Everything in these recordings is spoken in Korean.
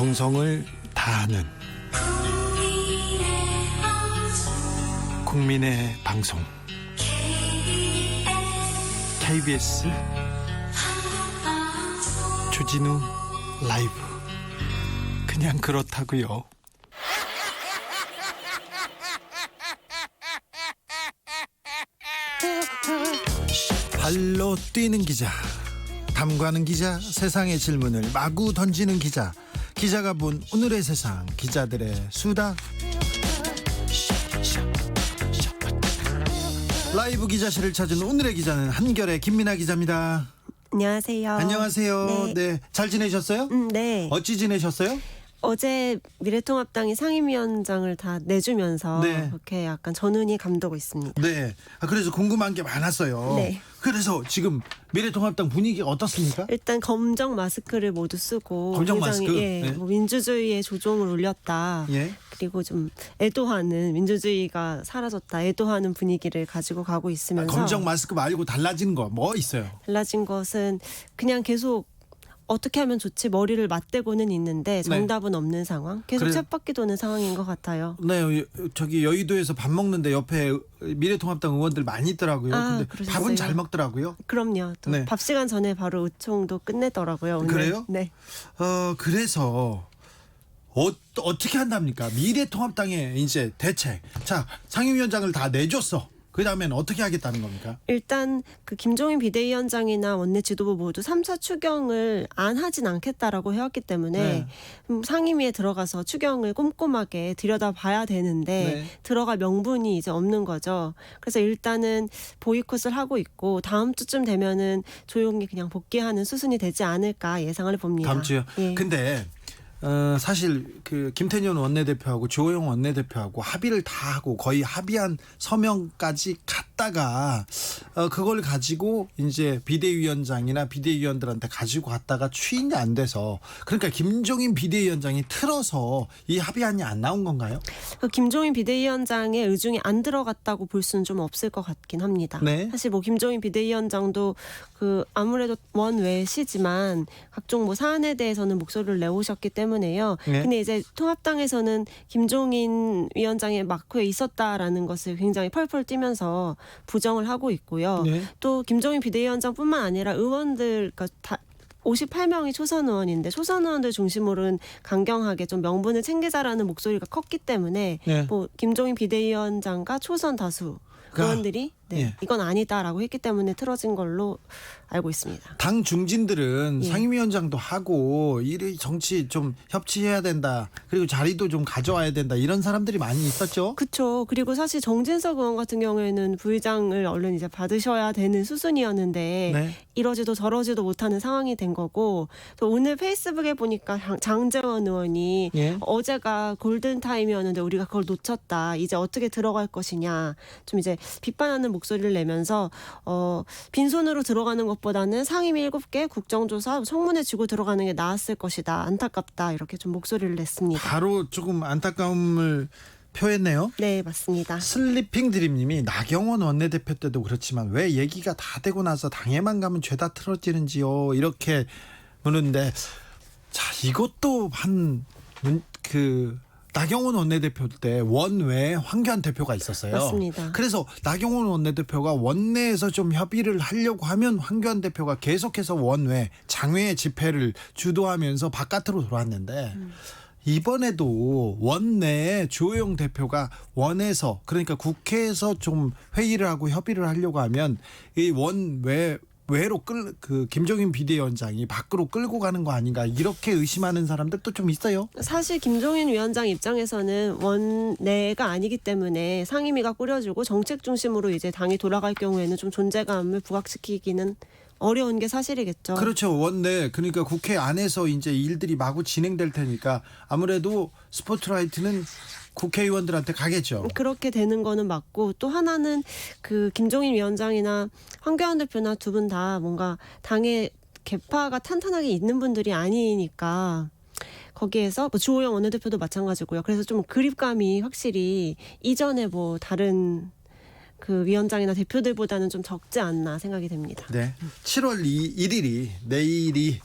정성을 다하는 국민의 방송 KBS 주진우 라이브. 그냥 그렇다고요. 발로 뛰는 기자, 탐구하는 기자, 세상의 질문을 마구 던지는 기자, 기자가 본 오늘의 세상, 기자들의 수다. 라이브 기자실을 찾은 오늘의 기자는 한결의 김민아 기자입니다. 안녕하세요. 안녕하세요. 네, 잘 지내셨어요? 네. 어찌 지내셨어요? 어제 미래통합당이 상임위원장을 다 내주면서 네. 그렇게 약간 전운이 감도고 있습니다. 네. 그래서 궁금한 게 많았어요. 네. 그래서 지금 미래통합당 분위기가 어떻습니까? 일단 검정 마스크를 모두 쓰고 검정 굉장히, 마스크? 예, 네. 뭐 민주주의의 조종을 울렸다. 예. 그리고 좀 애도하는, 민주주의가 사라졌다, 애도하는 분위기를 가지고 가고 있으면서 검정 마스크 말고 달라진 거 뭐 있어요? 달라진 것은 그냥 계속 어떻게 하면 좋지 머리를 맞대고는 있는데 정답은 없는 상황, 계속 그래. 쳇바퀴 도는 상황인 것 같아요. 네, 저기 여의도에서 밥 먹는데 옆에 미래통합당 의원들 많이 있더라고요. 아, 근데 그러셨어요? 밥은 잘 먹더라고요. 그럼요. 또 네. 밥 시간 전에 바로 의총도 끝내더라고요. 오늘. 그래요? 네. 그래서 어떻게 한답니까? 미래통합당의 이제 대책. 자, 상임위원장을 다 내줬어. 그 다음엔 어떻게 하겠다는 겁니까? 일단 그 김종인 비대위원장이나 원내 지도부 모두 3차 추경을 안 하진 않겠다라고 해왔기 때문에 상임위에 들어가서 추경을 꼼꼼하게 들여다봐야 되는데 들어갈 명분이 이제 없는 거죠. 그래서 일단은 보이콧을 하고 있고 다음 주쯤 되면은 조용히 그냥 복귀하는 수순이 되지 않을까 예상을 봅니다. 다음 주요? 예. 근데 사실 그 김태년 원내대표하고 주호영 원내대표하고 합의를 다 하고 거의 합의한 서명까지 갔다가 그걸 가지고 이제 비대위원장이나 비대위원들한테 가지고 갔다가 추인이 안 돼서, 그러니까 김종인 비대위원장이 틀어서 이 합의안이 안 나온 건가요? 그 김종인 비대위원장의 의중이 안 들어갔다고 볼 수는 좀 없을 것 같긴 합니다. 네. 사실 뭐 김종인 비대위원장도 그 아무래도 원외시지만 각종 뭐 사안에 대해서는 목소리를 내오셨기 때문에요. 네. 근데 이제 통합당에서는 김종인 위원장의 마크에 있었다라는 것을 굉장히 펄펄 뛰면서 부정을 하고 있고요. 네. 또 김종인 비대위원장뿐만 아니라 의원들, 그러니까 다 58명이 초선 의원인데 초선 의원들 중심으로는 강경하게 좀 명분을 챙기자라는 목소리가 컸기 때문에 네. 뭐 김종인 비대위원장과 초선 다수 의원들이 예. 이건 아니다라고 했기 때문에 틀어진 걸로 알고 있습니다. 당 중진들은 예. 상임위원장도 하고 이 정치 좀 협치해야 된다, 그리고 자리도 좀 가져와야 된다, 이런 사람들이 많이 있었죠. 그렇죠. 그리고 사실 정진석 의원 같은 경우에는 부의장을 얼른 이제 받으셔야 되는 수순이었는데 네. 이러지도 저러지도 못하는 상황이 된 거고, 또 오늘 페이스북에 보니까 장제원 의원이 예. 어제가 골든 타임이었는데 우리가 그걸 놓쳤다, 이제 어떻게 들어갈 것이냐 좀 이제 비판하는 목소리를 내면서 빈손으로 들어가는 것보다는 상임위 7개 국정조사 청문회 쥐고 들어가는 게 나았을 것이다, 안타깝다, 이렇게 좀 목소리를 냈습니다. 바로 조금 안타까움을 표했네요. 네, 맞습니다. 슬리핑 드림님이 나경원 원내대표 때도 그렇지만 왜 얘기가 다 되고 나서 당에만 가면 죄다 틀어지는지요, 이렇게 묻는데, 자, 이것도 나경원 원내대표 때 원외에 황교안 대표가 있었어요. 맞습니다. 그래서 나경원 원내대표가 원내에서 좀 협의를 하려고 하면 황교안 대표가 계속해서 원외 장외 집회를 주도하면서 바깥으로 돌아왔는데, 이번에도 원내에 주호영 대표가 원에서, 그러니까 국회에서 좀 회의를 하고 협의를 하려고 하면 이 외로 김종인 비대위원장이 밖으로 끌고 가는 거 아닌가, 이렇게 의심하는 사람들도 좀 있어요. 사실 김종인 위원장 입장에서는 원내가 아니기 때문에 상임위가 꾸려지고 정책 중심으로 이제 당이 돌아갈 경우에는 좀 존재감을 부각시키기는 어려운 게 사실이겠죠. 그렇죠. 원내, 그러니까 국회 안에서 이제 일들이 마구 진행될 테니까 아무래도 스포트라이트는 국회의원들한테 가겠죠. 그렇게 되는 거는 맞고, 또 하나는 그 김종인 위원장이나 황교안 대표나 두 분 다 뭔가 당의 계파가 탄탄하게 있는 분들이 아니니까 거기에서 뭐 주호영 원내대표도 마찬가지고요. 그래서 좀 그립감이 확실히 이전에 뭐 다른 그 위원장이나 대표들보다는 좀 적지 않나 생각이 됩니다. 네. 7월 1일이 내일이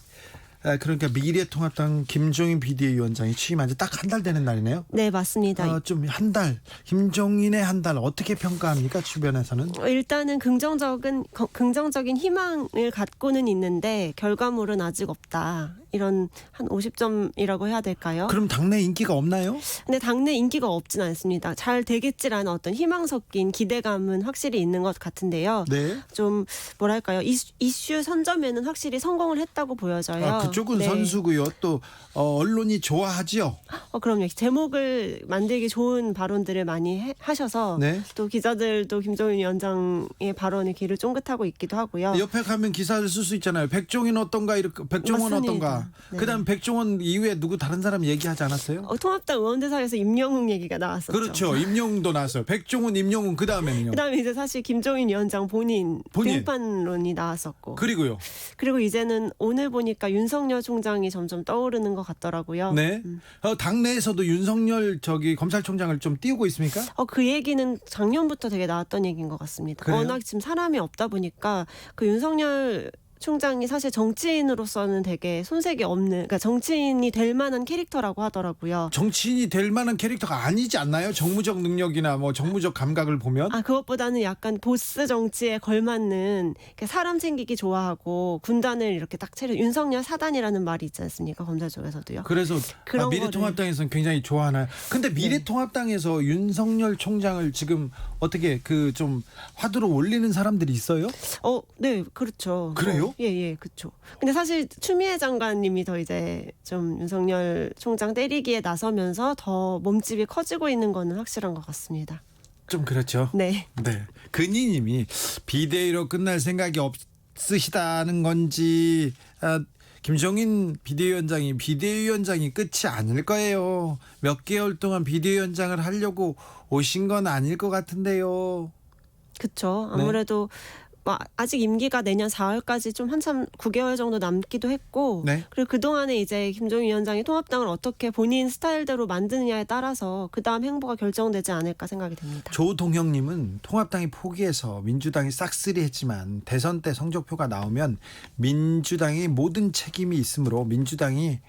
그러니까 미래통합당 김종인 비대위원장이 취임한 지 딱 한 달 되는 날이네요. 네, 맞습니다. 좀 한 달, 김종인의 한 달 어떻게 평가합니까? 주변에서는? 일단은 긍정적인 희망을 갖고는 있는데 결과물은 아직 없다. 이런 한 50점이라고 해야 될까요? 그럼 당내 인기가 없나요? 근데 당내 인기가 없진 않습니다. 잘 되겠지라는 어떤 희망 섞인 기대감은 확실히 있는 것 같은데요. 네. 좀 뭐랄까요? 이슈 선점에는 확실히 성공을 했다고 보여져요. 그쪽은 네. 선수고요. 또 언론이 좋아하지요. 그럼요. 제목을 만들기 좋은 발언들을 많이 하셔서 네. 또 기자들도 김종인 위원장의 발언에 귀를 쫑긋하고 있기도 하고요. 옆에 가면 기사를 쓸 수 있잖아요. 백종인 어떤가 이렇게 백종원 맞습니다. 어떤가. 네. 그다음 백종원 이후에 누구 다른 사람 얘기하지 않았어요? 통합당 의원들 사이에서 임영웅 얘기가 나왔었죠. 그렇죠. 임영웅도 나왔어요. 백종원, 임영웅 그다음에는요. 그다음에 이제 사실 김종인 위원장 본인 등판론이 나왔었고. 그리고요. 그리고 이제는 오늘 보니까 윤석열 총장이 점점 떠오르는 것 같더라고요. 네. 당내에서도 윤석열 검찰총장을 좀 띄우고 있습니까? 그 얘기는 작년부터 되게 나왔던 얘기인 것 같습니다. 그래요? 워낙 지금 사람이 없다 보니까 그 윤석열 총장이 사실 정치인으로서는 되게 손색이 없는, 그러니까 정치인이 될 만한 캐릭터라고 하더라고요. 정치인이 될 만한 캐릭터가 아니지 않나요? 정무적 능력이나 뭐 정무적 감각을 보면. 그것보다는 약간 보스 정치에 걸맞는 사람 챙기기 좋아하고 군단을 이렇게 딱 차려 윤석열 사단이라는 말이 있지 않습니까? 검찰 쪽에서도요. 그래서 그런 미래통합당에서는 굉장히 좋아하나요? 근데 미래통합당에서 윤석열 총장을 지금 어떻게 좀 화두로 올리는 사람들이 있어요? 네, 그렇죠. 그래요? 예, 그렇죠. 근데 사실 추미애 장관님이 더 이제 좀 윤석열 총장 때리기에 나서면서 더 몸집이 커지고 있는 거는 확실한 것 같습니다. 좀 그렇죠. 네. 네. 근희님이 비대위로 끝날 생각이 없으시다는 건지 김종인 비대위원장이 끝이 아닐 거예요. 몇 개월 동안 비대위원장을 하려고 오신 건 아닐 것 같은데요. 그렇죠. 아무래도 아직 임기가 내년 4월까지 좀 한참 9개월 정도 남기도 했고, 네. 그리고 그동안에 이제 김종인 위원장이 통합당을 어떻게 본인 스타일대로 만드느냐에 따라서 그 다음 행보가 결정되지 않을까 생각이 듭니다. 조동형님은 통합당이 포기해서 민주당이 싹쓸이했지만 대선 때 성적표가 나오면 민주당이 모든 책임이 있으므로 민주당이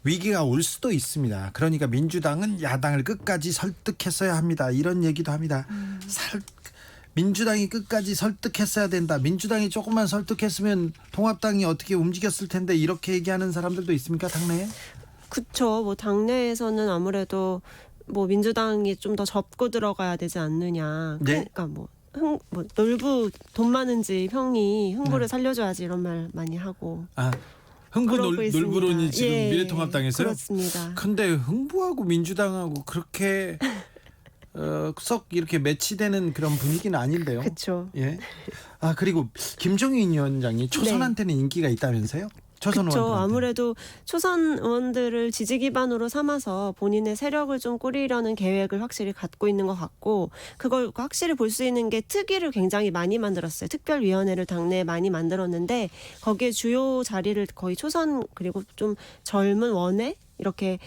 위기가 올 수도 있습니다. 그러니까 민주당은 야당을 끝까지 설득했어야 합니다. 이런 얘기도 합니다. 민주당이 끝까지 설득했어야 된다. 민주당이 조금만 설득했으면 통합당이 어떻게 움직였을 텐데 이렇게 얘기하는 사람들도 있습니까? 당내에? 그렇죠. 당내에서는 아무래도 민주당이 좀 더 접고 들어가야 되지 않느냐. 네. 그러니까 놀부 돈 많은 집 형이 흥부를 살려줘야지 이런 말 많이 하고. 흥부 그러고 있습니다. 놀부론이 지금 예, 미래통합당에서요? 그렇습니다. 근데 흥부하고 민주당하고 그렇게 썩 이렇게 매치되는 그런 분위기는 아닌데요. 그렇죠. 예. 그리고 김종인 위원장이 초선한테는 인기가 있다면서요? 초선 그렇죠. 의원들한테. 아무래도 초선 의원들을 지지 기반으로 삼아서 본인의 세력을 좀 꾸리려는 계획을 확실히 갖고 있는 것 같고, 그걸 확실히 볼 수 있는 게 특위를 굉장히 많이 만들었어요. 특별위원회를 당내에 많이 만들었는데 거기에 주요 자리를 거의 초선 그리고 좀 젊은 원외 이렇게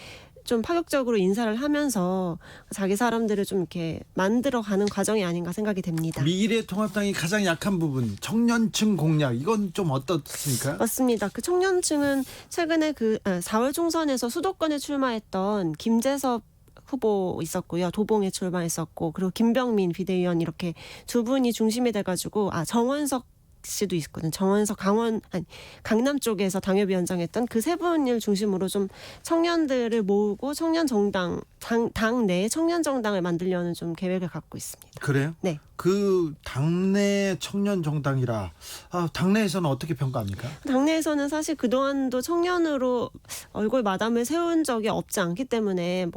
좀 파격적으로 인사를 하면서 자기 사람들을 좀 이렇게 만들어가는 과정이 아닌가 생각이 됩니다. 미래통합당이 가장 약한 부분 청년층 공략 이건 좀 어떻습니까? 맞습니다. 그 청년층은 최근에 4월 총선에서 수도권에 출마했던 김재섭 후보 있었고요. 도봉에 출마했었고, 그리고 김병민 비대위원 이렇게 두 분이 중심이 돼가지고 정원석 씨도 있거든. 정원석 강남 쪽에서 당협위원장 했던 그 세 분을 중심으로 좀 청년들을 모으고 청년 정당 당내 청년 정당을 만들려는 좀 계획을 갖고 있습니다. 그래요? 네. 그 당내 청년 정당이라 당내에서는 어떻게 평가합니까? 당내에서는 사실 그동안도 청년으로 얼굴 마담을 세운 적이 없지 않기 때문에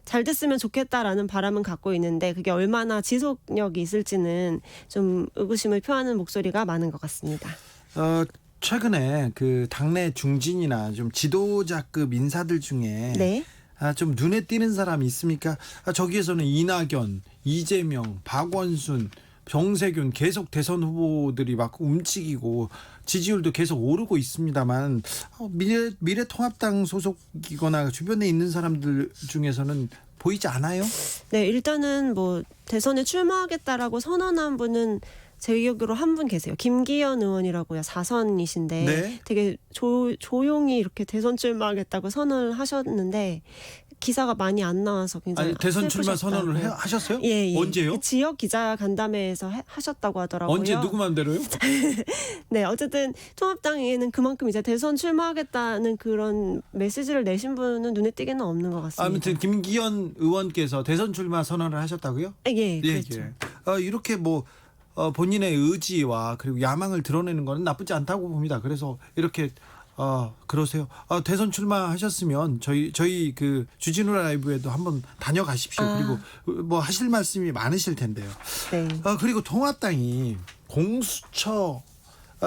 잘 됐으면 좋겠다라는 바람은 갖고 있는데 그게 얼마나 지속력이 있을지는 좀 의구심을 표하는 목소리가 많은 것 같습니다. 최근에 그 당내 중진이나 좀 지도자급 인사들 중에 네. 좀 눈에 띄는 사람이 있습니까? 저기에서는 이낙연, 이재명, 박원순, 정세균 계속 대선 후보들이 막 움직이고 지지율도 계속 오르고 있습니다만 미래통합당 소속이거나 주변에 있는 사람들 중에서는 보이지 않아요? 네, 일단은 대선에 출마하겠다라고 선언한 분은 제 기억으로 한 분 계세요. 김기현 의원이라고요. 4선이신데 네. 되게 조용히 이렇게 대선 출마하겠다고 선언을 하셨는데 기사가 많이 안 나와서 굉장히 아니 대선 출마 슬프셨다고. 선언을 하셨어요? 예, 예. 언제요? 그 지역 기자 간담회에서 하셨다고 하더라고요. 언제 누구 맘대로요? 네, 어쨌든 통합당에는 그만큼 이제 대선 출마하겠다는 그런 메시지를 내신 분은 눈에 띄게는 없는 것 같습니다. 아무튼 김기현 의원께서 대선 출마 선언을 하셨다고요? 예, 그렇죠. 이렇게 뭐 본인의 의지와 그리고 야망을 드러내는 거는 나쁘지 않다고 봅니다. 그래서 이렇게 그러세요. 대선 출마하셨으면 저희 그 주진우 라이브에도 한번 다녀가십시오. 그리고 뭐 하실 말씀이 많으실 텐데요. 네. 그리고 통합당이 공수처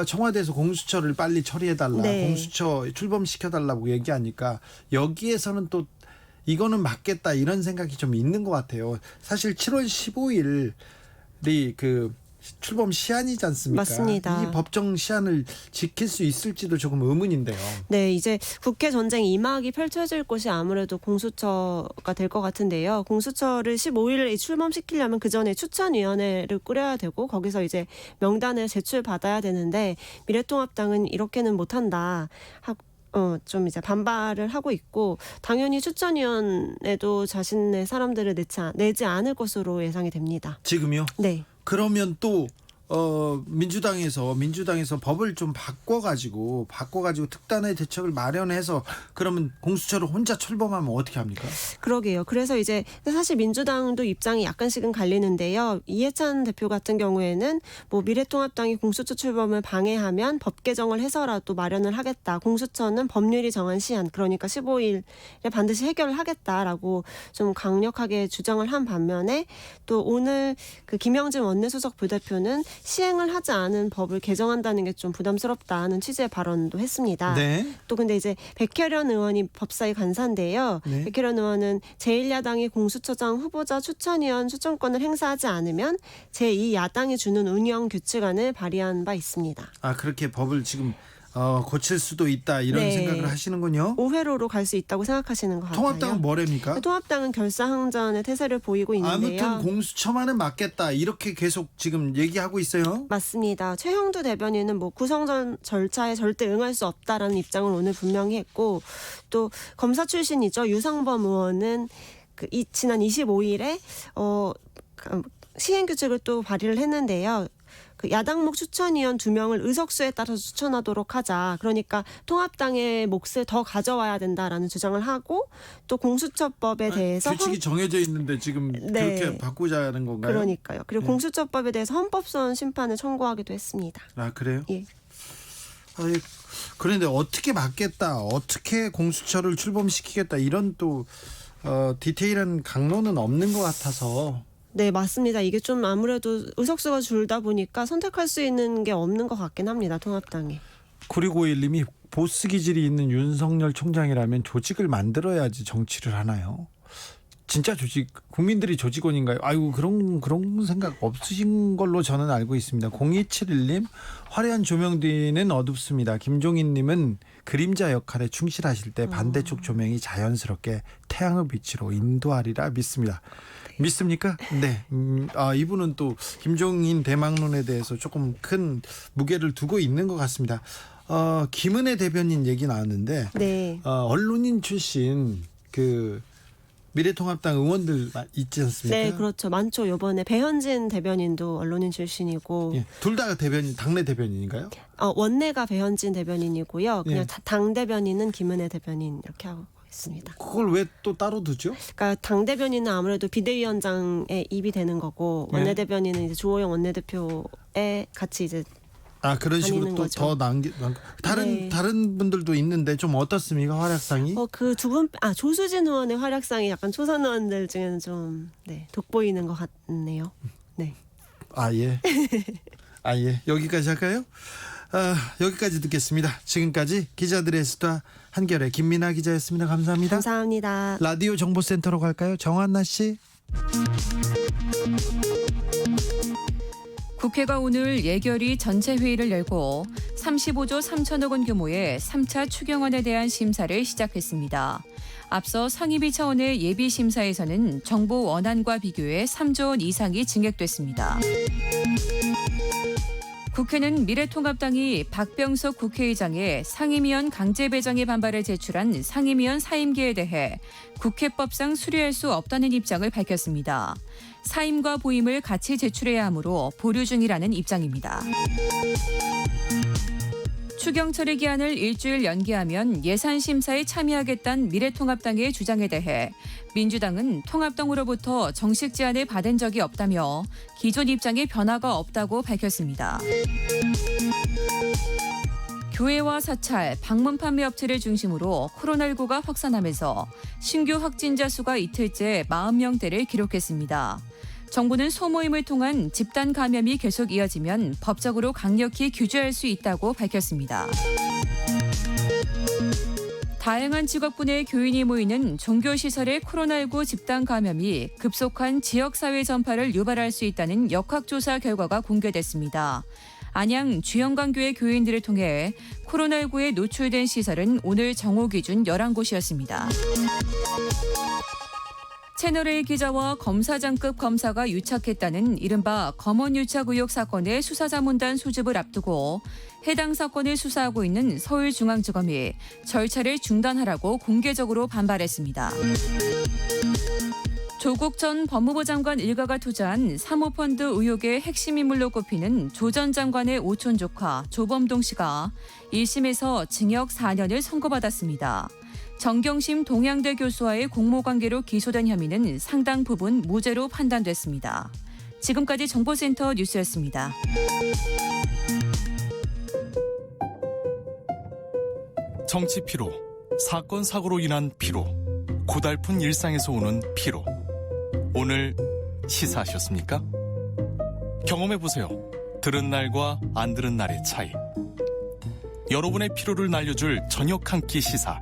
청와대에서 공수처를 빨리 처리해달라, 네. 공수처 출범시켜달라고 얘기하니까 여기에서는 또 이거는 맞겠다 이런 생각이 좀 있는 것 같아요. 사실 7월 15일이 그 출범 시한이지 않습니까? 맞습니다. 이 법정 시한을 지킬 수 있을지도 조금 의문인데요. 네, 이제 국회 전쟁 2막이 펼쳐질 곳이 아무래도 공수처가 될 것 같은데요. 공수처를 15일에 출범시키려면 그 전에 추천위원회를 꾸려야 되고 거기서 이제 명단을 제출받아야 되는데 미래통합당은 이렇게는 못한다 하고 좀 이제 반발을 하고 있고 당연히 추천위원회도 자신의 사람들을 내지 않을 것으로 예상이 됩니다. 지금요? 네. 그러면 또 민주당에서 법을 좀 바꿔가지고 특단의 대책을 마련해서 그러면 공수처를 혼자 출범하면 어떻게 합니까? 그러게요. 그래서 이제 사실 민주당도 입장이 약간씩은 갈리는데요. 이해찬 대표 같은 경우에는 뭐 미래통합당이 공수처 출범을 방해하면 법 개정을 해서라도 마련을 하겠다. 공수처는 법률이 정한 시한 그러니까 15일에 반드시 해결을 하겠다라고 좀 강력하게 주장을 한 반면에 또 오늘 그 김영진 원내수석 부대표는 시행을 하지 않은 법을 개정한다는 게 좀 부담스럽다는 취지의 발언도 했습니다. 네. 또 근데 이제 백혜련 의원이 법사위 간사인데요. 네. 백혜련 의원은 제1야당이 공수처장 후보자 추천위원 추천권을 행사하지 않으면 제2야당이 주는 운영 규칙안을 발의한 바 있습니다. 그렇게 법을 지금 고칠 수도 있다 이런 네. 생각을 하시는군요. 5회로로 갈 수 있다고 생각하시는 것 같아요. 통합당은 뭐랍니까? 통합당은 결사항전의 태세를 보이고 있는데요. 아무튼 공수처만은 맞겠다 이렇게 계속 지금 얘기하고 있어요. 맞습니다. 최형두 대변인은 뭐 구성전 절차에 절대 응할 수 없다라는 입장을 오늘 분명히 했고 또 검사 출신이죠. 유상범 의원은 지난 25일에 시행 규칙을 또 발의를 했는데요. 그 야당목 추천위원 2명을 의석수에 따라서 추천하도록 하자. 그러니까 통합당의 몫을 더 가져와야 된다라는 주장을 하고 또 공수처법에 대해서 규칙이 정해져 있는데 지금 네. 그렇게 바꾸자는 건가요? 그러니까요. 그리고 공수처법에 대해서 헌법소원 심판을 청구하기도 했습니다. 그래요? 예. 그런데 어떻게 막겠다, 어떻게 공수처를 출범시키겠다 이런 또 디테일한 강론은 없는 것 같아서. 네, 맞습니다. 이게 좀 아무래도 의석수가 줄다 보니까 선택할 수 있는 게 없는 것 같긴 합니다. 통합당이. 9651님이 보스 기질이 있는 윤석열 총장이라면 조직을 만들어야지 정치를 하나요? 진짜 국민들이 조직원인가요? 아이고 그런 생각 없으신 걸로 저는 알고 있습니다. 0271님 화려한 조명 뒤는 어둡습니다. 김종인님은 그림자 역할에 충실하실 때 반대쪽 조명이 자연스럽게 태양의 빛으로 인도하리라 믿습니다. 믿습니까? 네. 이분은 또 김종인 대망론에 대해서 조금 큰 무게를 두고 있는 것 같습니다. 김은혜 대변인 얘기 나왔는데 네. 언론인 출신 그 미래통합당 의원들 있지 않습니까? 네, 그렇죠. 많죠. 이번에 배현진 대변인도 언론인 출신이고 예, 둘 다 당내 대변인인가요? 원내가 배현진 대변인이고요. 그냥 예. 당 대변인은 김은혜 대변인 이렇게 하고 있습니다. 그걸 왜 또 따로 두죠? 그러니까 당 대변인은 아무래도 비대위원장의 입이 되는 거고 예. 원내 대변인은 이제 주호영 원내대표에 같이 이제 그런 식으로 다니는 또 거죠. 더 네. 다른 분들도 있는데 좀 어떻습니까 활약상이? 그 두 분 조수진 의원의 활약상이 약간 초선 의원들 중에는 좀 돋보이는 것 같네요. 네. 예. 예. 여기까지 할까요? 여기까지 듣겠습니다. 지금까지 기자들의 수다 한결의 김민아 기자였습니다. 감사합니다. 감사합니다. 라디오 정보센터로 갈까요? 정한나 씨. 국회가 오늘 예결위 전체 회의를 열고 35조 3천억 원 규모의 3차 추경안에 대한 심사를 시작했습니다. 앞서 상임위 차원의 예비 심사에서는 정부 원안과 비교해 3조 원 이상이 증액됐습니다. 국회는 미래통합당이 박병석 국회의장의 상임위원 강제 배정에 반발해 제출한 상임위원 사임계에 대해 국회법상 수리할 수 없다는 입장을 밝혔습니다. 사임과 보임을 같이 제출해야 하므로 보류 중이라는 입장입니다. 추경 처리 기한을 일주일 연기하면 예산 심사에 참여하겠다는 미래통합당의 주장에 대해 민주당은 통합당으로부터 정식 제안을 받은 적이 없다며 기존 입장에 변화가 없다고 밝혔습니다. 교회와 사찰, 방문 판매 업체를 중심으로 코로나19가 확산하면서 신규 확진자 수가 이틀째 40명대를 기록했습니다. 정부는 소모임을 통한 집단 감염이 계속 이어지면 법적으로 강력히 규제할 수 있다고 밝혔습니다. 다양한 직업군의 교인이 모이는 종교시설의 코로나19 집단 감염이 급속한 지역사회 전파를 유발할 수 있다는 역학조사 결과가 공개됐습니다. 안양 주영강교회 교인들을 통해 코로나19에 노출된 시설은 오늘 정오 기준 11곳이었습니다. 채널A 기자와 검사장급 검사가 유착했다는 이른바 검언 유착 의혹 사건의 수사자문단 소집을 앞두고 해당 사건을 수사하고 있는 서울중앙지검이 절차를 중단하라고 공개적으로 반발했습니다. 조국 전 법무부 장관 일가가 투자한 사모펀드 의혹의 핵심 인물로 꼽히는 조 전 장관의 오촌 조카 조범동 씨가 1심에서 징역 4년을 선고받았습니다. 정경심 동양대 교수와의 공모관계로 기소된 혐의는 상당 부분 무죄로 판단됐습니다. 지금까지 정보센터 뉴스였습니다. 정치 피로, 사건 사고로 인한 피로, 고달픈 일상에서 오는 피로. 오늘 시사하셨습니까? 경험해보세요. 들은 날과 안 들은 날의 차이. 여러분의 피로를 날려줄 저녁 한 끼 시사.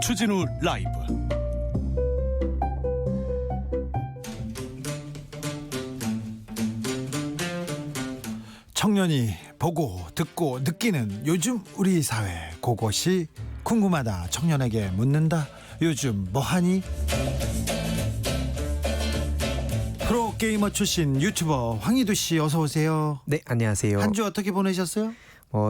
추진우 라이브. 청년이 보고 듣고 느끼는 요즘 우리 사회, 그것이 궁금하다. 청년에게 묻는다. 요즘 뭐하니? 프로게이머 출신 유튜버 황희두 씨, 어서 오세요. 네, 안녕하세요. 한 주 어떻게 보내셨어요?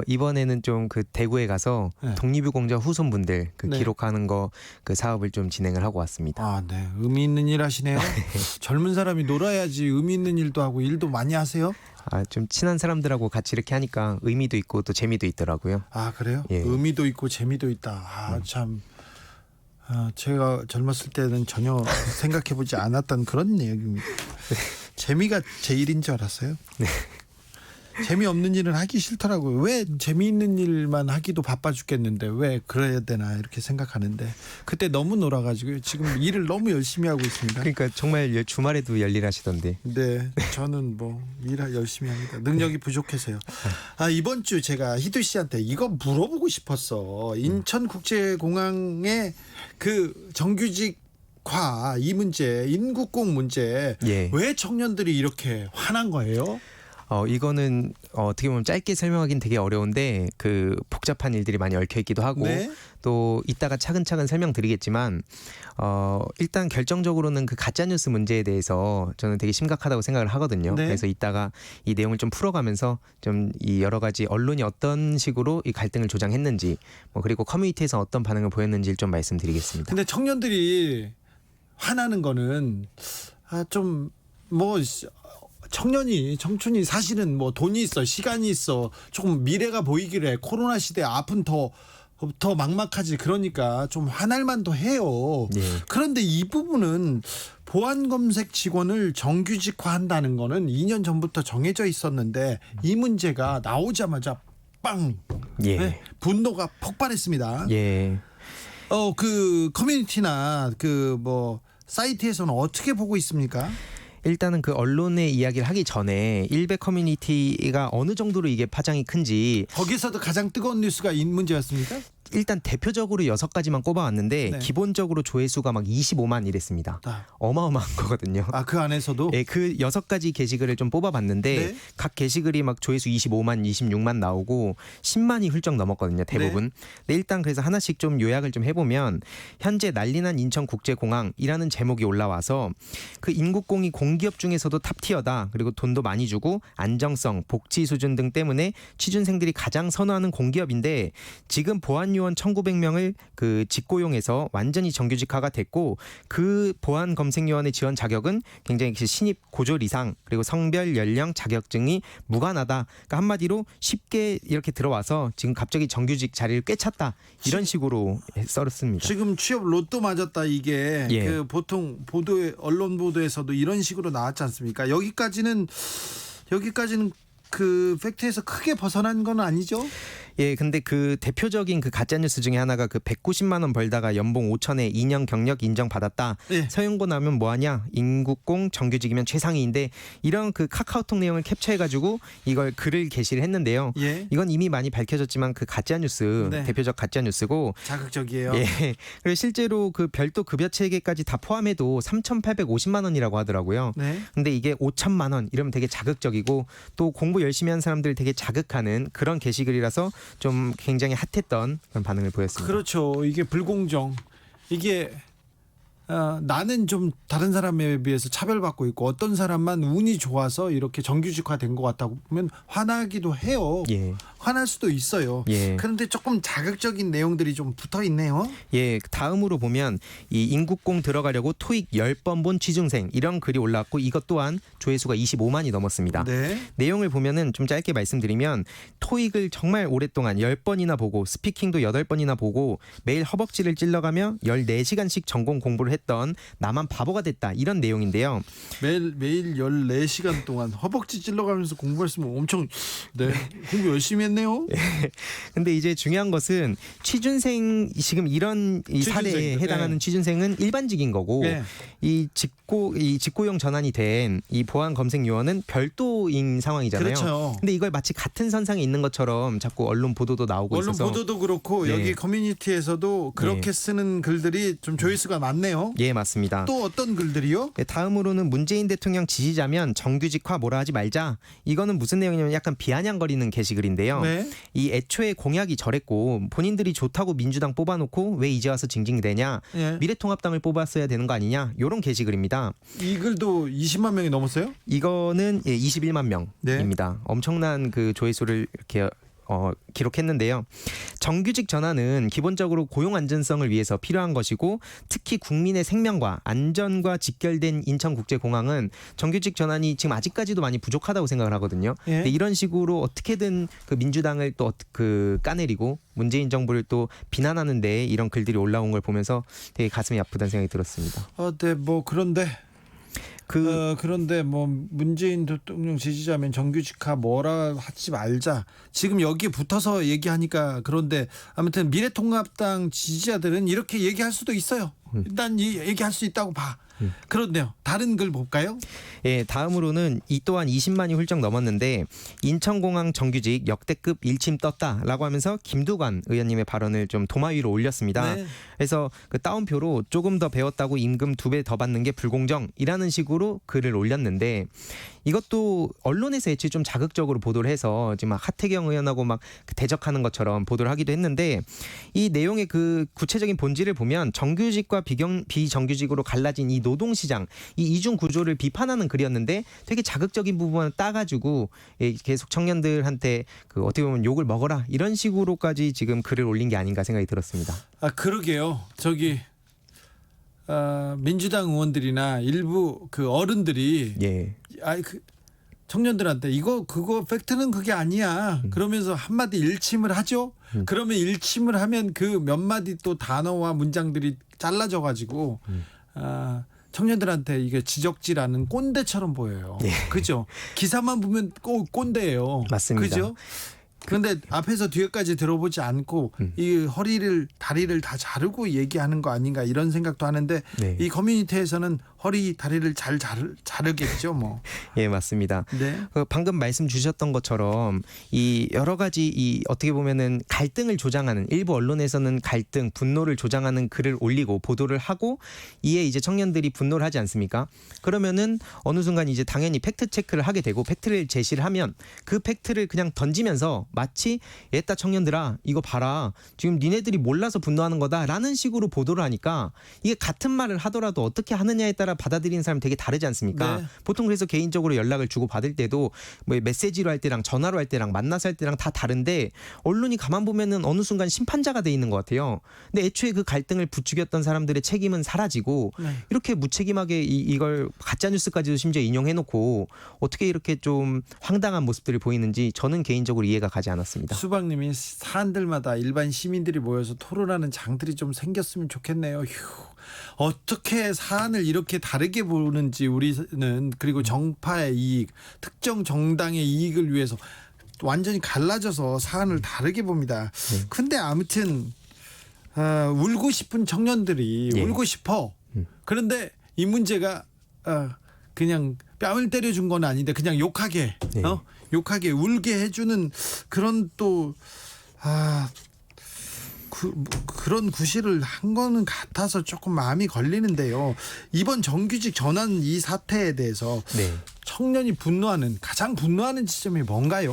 이번에는 좀 그 대구에 가서 네. 독립유공자 후손분들 네. 기록하는 거 그 사업을 좀 진행을 하고 왔습니다. 아, 네. 의미 있는 일 하시네요. 젊은 사람이 놀아야지 의미 있는 일도 하고 일도 많이 하세요? 좀 친한 사람들하고 같이 이렇게 하니까 의미도 있고 또 재미도 있더라고요. 아, 그래요? 예. 의미도 있고 재미도 있다. 참. 제가 젊었을 때는 전혀 생각해보지 않았던 그런 내용입니다. 재미가 제일인 줄 알았어요. 네. 재미없는 일은 하기 싫더라고요. 왜 재미있는 일만 하기도 바빠 죽겠는데 왜 그래야 되나 이렇게 생각하는데 그때 너무 놀아가지고 지금 일을 너무 열심히 하고 있습니다. 그러니까 정말 주말에도 열일하시던데. 네, 저는 뭐 일 열심히 합니다. 능력이 부족해서요. 이번 주 제가 희두 씨한테 이거 물어보고 싶었어. 인천국제공항의 그 정규직화 이 문제, 인국공 문제, 예. 왜 청년들이 이렇게 화난 거예요? 이거는 어떻게 보면 짧게 설명하기는 되게 어려운데 그 복잡한 일들이 많이 얽혀 있기도 하고 네. 또 이따가 차근차근 설명드리겠지만 일단 결정적으로는 그 가짜 뉴스 문제에 대해서 저는 되게 심각하다고 생각을 하거든요. 네. 그래서 이따가 이 내용을 좀 풀어가면서 좀 이 여러 가지 언론이 어떤 식으로 이 갈등을 조장했는지 그리고 커뮤니티에서 어떤 반응을 보였는지를 좀 말씀드리겠습니다. 근데 청년들이 화나는 거는 좀 뭐 청춘이 사실은 뭐 돈이 있어, 시간이 있어, 조금 미래가 보이기를 해. 코로나 시대 앞은 더 막막하지. 그러니까 좀 화날 만도 해요. 네. 그런데 이 부분은 보안 검색 직원을 정규직화한다는 거는 2년 전부터 정해져 있었는데 이 문제가 나오자마자 빵! 예. 네, 분노가 폭발했습니다. 예. 그 커뮤니티나 그 뭐 사이트에서는 어떻게 보고 있습니까? 일단은 그 언론의 이야기를 하기 전에 일베 커뮤니티가 어느 정도로 이게 파장이 큰지 거기서도 가장 뜨거운 뉴스가 이 문제였습니까? 일단 대표적으로 6가지만 꼽아왔는데 네. 기본적으로 조회수가 막 25만 이랬습니다. 아, 어마어마한 거거든요. 그 안에서도 예, 그 6가지 게시글을 좀 뽑아봤는데 네. 각 게시글이 막 조회수 25만, 26만 나오고 10만이 훌쩍 넘었거든요. 대부분. 네, 일단 그래서 하나씩 좀 요약을 좀 해보면 현재 난리난 인천국제공항이라는 제목이 올라와서 그 인국공이 공기업 중에서도 탑티어다. 그리고 돈도 많이 주고 안정성, 복지 수준 등 때문에 취준생들이 가장 선호하는 공기업인데 지금 보안요원 1,900명을 그 직고용해서 완전히 정규직화가 됐고 그 보안 검색요원의 지원 자격은 굉장히 신입 고졸 이상 그리고 성별, 연령, 자격증이 무관하다. 그러니까 한마디로 쉽게 이렇게 들어와서 지금 갑자기 정규직 자리를 꿰찼다. 이런 식으로 썰었습니다. 지금 취업 로또 맞았다 이게 예. 그 보통 보도에 언론 보도에서도 이런 식으로 나왔지 않습니까? 여기까지는 그 팩트에서 크게 벗어난 건 아니죠? 예, 근데 그 대표적인 그 가짜 뉴스 중에 하나가 그 190만 원 벌다가 연봉 5천에 2년 경력 인정받았다. 예. 서용고 나면 뭐 하냐? 인국공 정규직이면 최상위인데 이런 그 카카오톡 내용을 캡처해 가지고 이걸 글을 게시를 했는데요. 예. 이건 이미 많이 밝혀졌지만 그 가짜 뉴스 네. 대표적 가짜 뉴스고 자극적이에요. 예. 그리고 실제로 그 별도 급여 체계까지 다 포함해도 3,850만 원이라고 하더라고요. 네. 근데 이게 5천만 원 이러면 되게 자극적이고 또 공부 열심히 한 사람들 되게 자극하는 그런 게시글이라서 좀 굉장히 핫했던 그런 반응을 보였습니다. 그렇죠. 이게 불공정. 이게 나는 좀 다른 사람에 비해서 차별받고 있고 어떤 사람만 운이 좋아서 이렇게 정규직화된 것 같다고 보면 화나기도 해요. 예. 화날 수도 있어요. 예. 그런데 조금 자극적인 내용들이 좀 붙어 있네요. 예, 다음으로 보면 이 인국공 들어가려고 토익 10번 본 취준생 이런 글이 올라왔고 이것 또한 조회수가 25만이 넘었습니다. 네. 내용을 보면은 좀 짧게 말씀드리면 토익을 정말 오랫동안 10번이나 보고 스피킹도 8번이나 보고 매일 허벅지를 찔러가며 14시간씩 전공 공부를 했던 나만 바보가 됐다 이런 내용인데요. 매일 14시간 동안 허벅지 찔러가면서 공부했으면 엄청 공부 열심히 했네요. 근데 이제 중요한 것은 취준생 지금 이런 이 사례에 취준생들, 해당하는 취준생은 일반직인 거고 네. 이 직고용 전환이 된 이 보안 검색 요원은 별도인 상황이잖아요. 그렇죠. 근데 이걸 마치 같은 선상에 있는 것처럼 자꾸 언론 보도도 나오고 언론 있어서 보도도 그렇고 네. 여기 커뮤니티에서도 그렇게 네. 쓰는 글들이 좀 조회수가 많네요. 예, 맞습니다. 또 어떤 글들이요? 네, 다음으로는 문재인 대통령 지지자면 정규직화 뭐라 하지 말자. 이거는 무슨 내용이냐면 약간 비아냥거리는 게시글인데요. 네. 이 애초에 공약이 저랬고 본인들이 좋다고 민주당 뽑아놓고 왜 이제 와서 징징대냐. 예. 미래통합당을 뽑았어야 되는 거 아니냐. 이런 게시글입니다. 이 글도 20만 명이 넘었어요? 이거는 21만 명입니다. 네. 엄청난 그 조회수를 이렇게 기록했는데요. 정규직 전환은 기본적으로 고용 안전성을 위해서 필요한 것이고 특히 국민의 생명과 안전과 직결된 인천국제공항은 정규직 전환이 지금 아직까지도 많이 부족하다고 생각을 하거든요. 예. 근데 이런 식으로 어떻게든 그 민주당을 또 그 까내리고 문재인 정부를 또 비난하는데 이런 글들이 올라온 걸 보면서 되게 가슴이 아프다는 생각이 들었습니다. 네, 뭐 그런데 뭐 문재인 대통령 지지자면 정규직화 뭐라 하지 말자. 지금 여기에 붙어서 얘기하니까 그런데 아무튼 미래통합당 지지자들은 이렇게 얘기할 수도 있어요. 일단 얘기할 수 있다고 봐. 그런데요. 다른 글 볼까요? 예, 다음으로는 이 또한 20만이 훌쩍 넘었는데 인천공항 정규직 역대급 일침 떴다라고 하면서 김두관 의원님의 발언을 좀 도마 위로 올렸습니다. 네. 그래서 그 따옴표로 조금 더 배웠다고 임금 2배 더 받는 게 불공정이라는 식으로 글을 올렸는데 이것도 언론에서 애초에 좀 자극적으로 보도를 해서 지금 막 하태경 의원하고 막 대적하는 것처럼 보도를 하기도 했는데 이 내용의 그 구체적인 본질을 보면 정규직과 비정규직으로 갈라진 이 노동시장 이 이중 구조를 비판하는 글이었는데 되게 자극적인 부분을 따가지고 계속 청년들한테 그 어떻게 보면 욕을 먹어라 이런 식으로까지 지금 글을 올린 게 아닌가 생각이 들었습니다. 그러게요. 민주당 의원들이나 일부 그 어른들이 예. 청년들한테 그거 팩트는 그게 아니야. 그러면서 한마디 일침을 하죠. 그러면 일침을 하면 그 몇 마디 또 단어와 문장들이 잘라져 가지고 청년들한테 이게 지적질하는 꼰대처럼 보여요. 예. 그죠? 기사만 보면 꼭 꼰대예요. 맞습니다. 그죠? 그런데 앞에서 뒤에까지 들어보지 않고 이 허리를 다리를 다 자르고 얘기하는 거 아닌가 이런 생각도 하는데 네. 이 커뮤니티에서는 허리 다리를 잘 자르겠죠 뭐. 예, 맞습니다. 네. 방금 말씀 주셨던 것처럼 이 여러 가지 이 어떻게 보면은 갈등을 조장하는 일부 언론에서는 갈등, 분노를 조장하는 글을 올리고 보도를 하고 이에 이제 청년들이 분노를 하지 않습니까? 그러면은 어느 순간 이제 당연히 팩트 체크를 하게 되고 팩트를 제시를 하면 그 팩트를 그냥 던지면서 마치 옛다 청년들아 이거 봐라 지금 니네들이 몰라서 분노하는 거다라는 식으로 보도를 하니까 이게 같은 말을 하더라도 어떻게 하느냐에 따라 받아들이는 사람이 되게 다르지 않습니까? 네. 보통 그래서 개인적으로 연락을 주고 받을 때도 뭐 메시지로 할 때랑 전화로 할 때랑 만나서 할 때랑 다 다른데 언론이 가만 보면은 어느 순간 심판자가 돼 있는 것 같아요. 근데 애초에 그 갈등을 부추겼던 사람들의 책임은 사라지고 네. 이렇게 무책임하게 이걸 가짜 뉴스까지도 심지어 인용해놓고 어떻게 이렇게 좀 황당한 모습들을 보이는지 저는 개인적으로 이해가 가지 않았습니다. 수박님이 사안들마다 일반 시민들이 모여서 토론하는 장들이 좀 생겼으면 좋겠네요. 휴. 어떻게 사안을 이렇게 다르게 보는지 우리는 그리고 정파의 이익, 특정 정당의 이익을 위해서 완전히 갈라져서 사안을 다르게 봅니다. 근데 아무튼 울고 싶은 청년들이 예. 울고 싶어. 그런데 이 문제가 그냥 뺨을 때려준 건 아닌데 그냥 욕하게 네. 욕하게 울게 해주는 그런 또 그런 구실을 한 거는 같아서 조금 마음이 걸리는데요. 이번 정규직 전환 이 사태에 대해서 네. 청년이 가장 분노하는 지점이 뭔가요?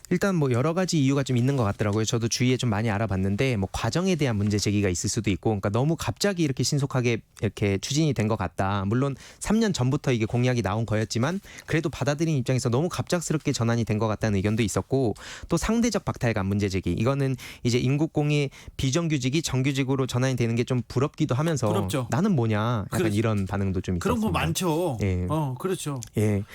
일단 뭐 여러 가지 이유가 좀 있는 것 같더라고요. 저도 주위에 좀 많이 알아봤는데 뭐 과정에 대한 문제 제기가 있을 수도 있고, 그러니까 너무 갑자기 이렇게 신속하게 이렇게 추진이 된 것 같다. 물론 3년 전부터 이게 공약이 나온 거였지만 그래도 받아들인 입장에서 너무 갑작스럽게 전환이 된 것 같다는 의견도 있었고, 또 상대적 박탈감 문제 제기. 이거는 이제 인국공의 비정규직이 정규직으로 전환이 되는 게 좀 부럽기도 하면서 부럽죠. 나는 뭐냐 약간 그렇죠. 이런 반응도 좀 있었습니다. 그런 거 많죠. 예. 그렇죠. 예.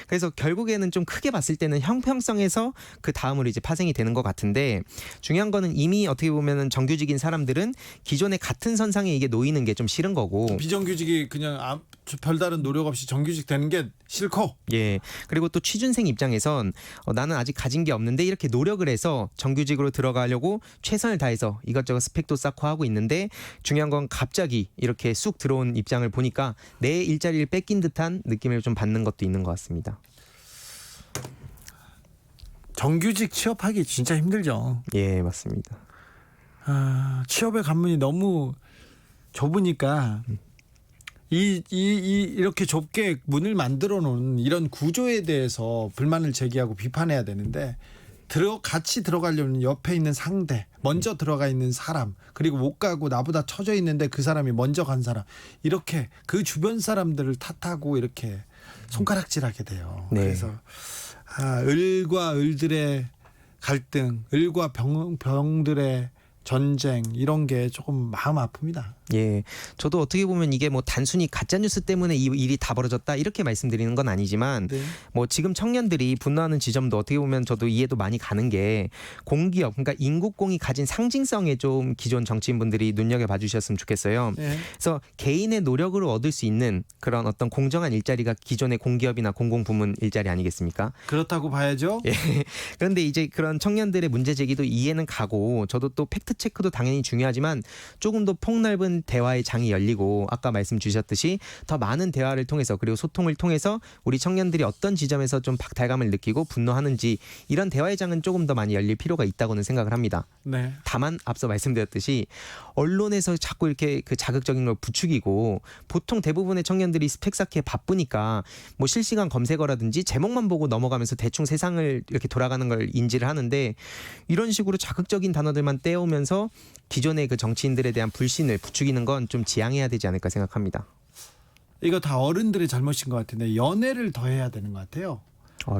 그래서 결국에는 좀 크게 봤을 때는 형평성에서 그 다음으로 이제 파생이 되는 것 같은데, 중요한 거는 이미 어떻게 보면은 정규직인 사람들은 기존의 같은 선상에 이게 놓이는 게 좀 싫은 거고, 비정규직이 그냥 별다른 노력 없이 정규직 되는 게 싫고, 예. 그리고 또 취준생 입장에선 나는 아직 가진 게 없는데 이렇게 노력을 해서 정규직으로 들어가려고 최선을 다해서 이것저것 스펙도 쌓고 하고 있는데, 중요한 건 갑자기 이렇게 쑥 들어온 입장을 보니까 내 일자리를 뺏긴 듯한 느낌을 좀 받는 것도 있는 것 같습니다. 정규직 취업하기 진짜 힘들죠. 예, 맞습니다. 취업의 관문이 너무 좁으니까 이렇게 좁게 문을 만들어 놓은 이런 구조에 대해서 불만을 제기하고 비판해야 되는데, 같이 들어가려면 옆에 있는 상대, 먼저 들어가 있는 사람, 그리고 못 가고 나보다 처져 있는데 그 사람이 먼저 간 사람, 이렇게 그 주변 사람들을 탓하고 이렇게 손가락질하게 돼요. 네. 그래서 을과 을들의 갈등, 을과 병들의 전쟁, 이런 게 조금 마음 아픕니다. 예, 저도 어떻게 보면 이게 뭐 단순히 가짜 뉴스 때문에 이 일이 다 벌어졌다 이렇게 말씀드리는 건 아니지만, 네. 뭐 지금 청년들이 분노하는 지점도 어떻게 보면 저도 이해도 많이 가는 게, 공기업, 그러니까 인국공이 가진 상징성에 좀 기존 정치인분들이 눈여겨봐 주셨으면 좋겠어요. 네. 그래서 개인의 노력으로 얻을 수 있는 그런 어떤 공정한 일자리가 기존의 공기업이나 공공부문 일자리 아니겠습니까? 그렇다고 봐야죠. 예. 그런데 이제 그런 청년들의 문제 제기도 이해는 가고, 저도 또 팩트 체크도 당연히 중요하지만 조금 더 폭넓은 대화의 장이 열리고, 아까 말씀 주셨듯이 더 많은 대화를 통해서, 그리고 소통을 통해서 우리 청년들이 어떤 지점에서 좀 박탈감을 느끼고 분노하는지, 이런 대화의 장은 조금 더 많이 열릴 필요가 있다고는 생각을 합니다. 네. 다만 앞서 말씀드렸듯이 언론에서 자꾸 이렇게 그 자극적인 걸 부추기고, 보통 대부분의 청년들이 스펙 쌓기에 바쁘니까 뭐 실시간 검색어라든지 제목만 보고 넘어가면서 대충 세상을 이렇게 돌아가는 걸 인지를 하는데, 이런 식으로 자극적인 단어들만 떼오면서 기존의 그 정치인들에 대한 불신을 부추기는 건 좀 지양해야 되지 않을까 생각합니다. 이거 다 어른들의 잘못인 것 같은데, 연애를 더 해야 되는 것 같아요.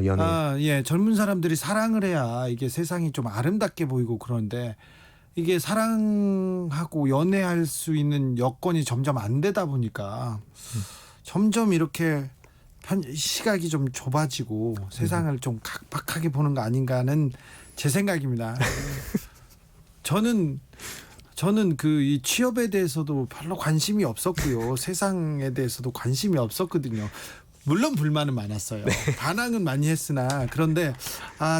연애. 예, 젊은 사람들이 사랑을 해야 이게 세상이 좀 아름답게 보이고, 그런데 이게 사랑하고 연애할 수 있는 여건이 점점 안 되다 보니까 점점 이렇게 시각이 좀 좁아지고 세상을 좀 각박하게 보는 거 아닌가 하는 제 생각입니다. 저는 이 취업에 대해서도 별로 관심이 없었고요. 세상에 대해서도 관심이 없었거든요. 물론 불만은 많았어요. 반항은 많이 했으나 그런데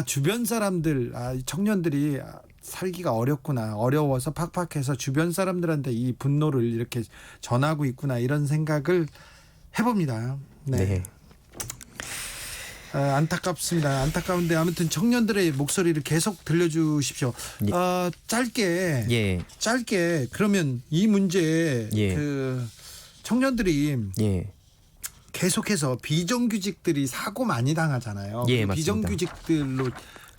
주변 사람들 청년들이 살기가 어렵구나, 어려워서 팍팍해서 주변 사람들한테 이 분노를 이렇게 전하고 있구나 이런 생각을 해봅니다. 네. 안타깝습니다. 안타까운데 아무튼 청년들의 목소리를 계속 들려주십시오. 짧게 예. 그러면 이 문제에 예. 그 청년들이 예. 계속해서 비정규직들이 사고 많이 당하잖아요. 예, 그 맞습니다. 비정규직들로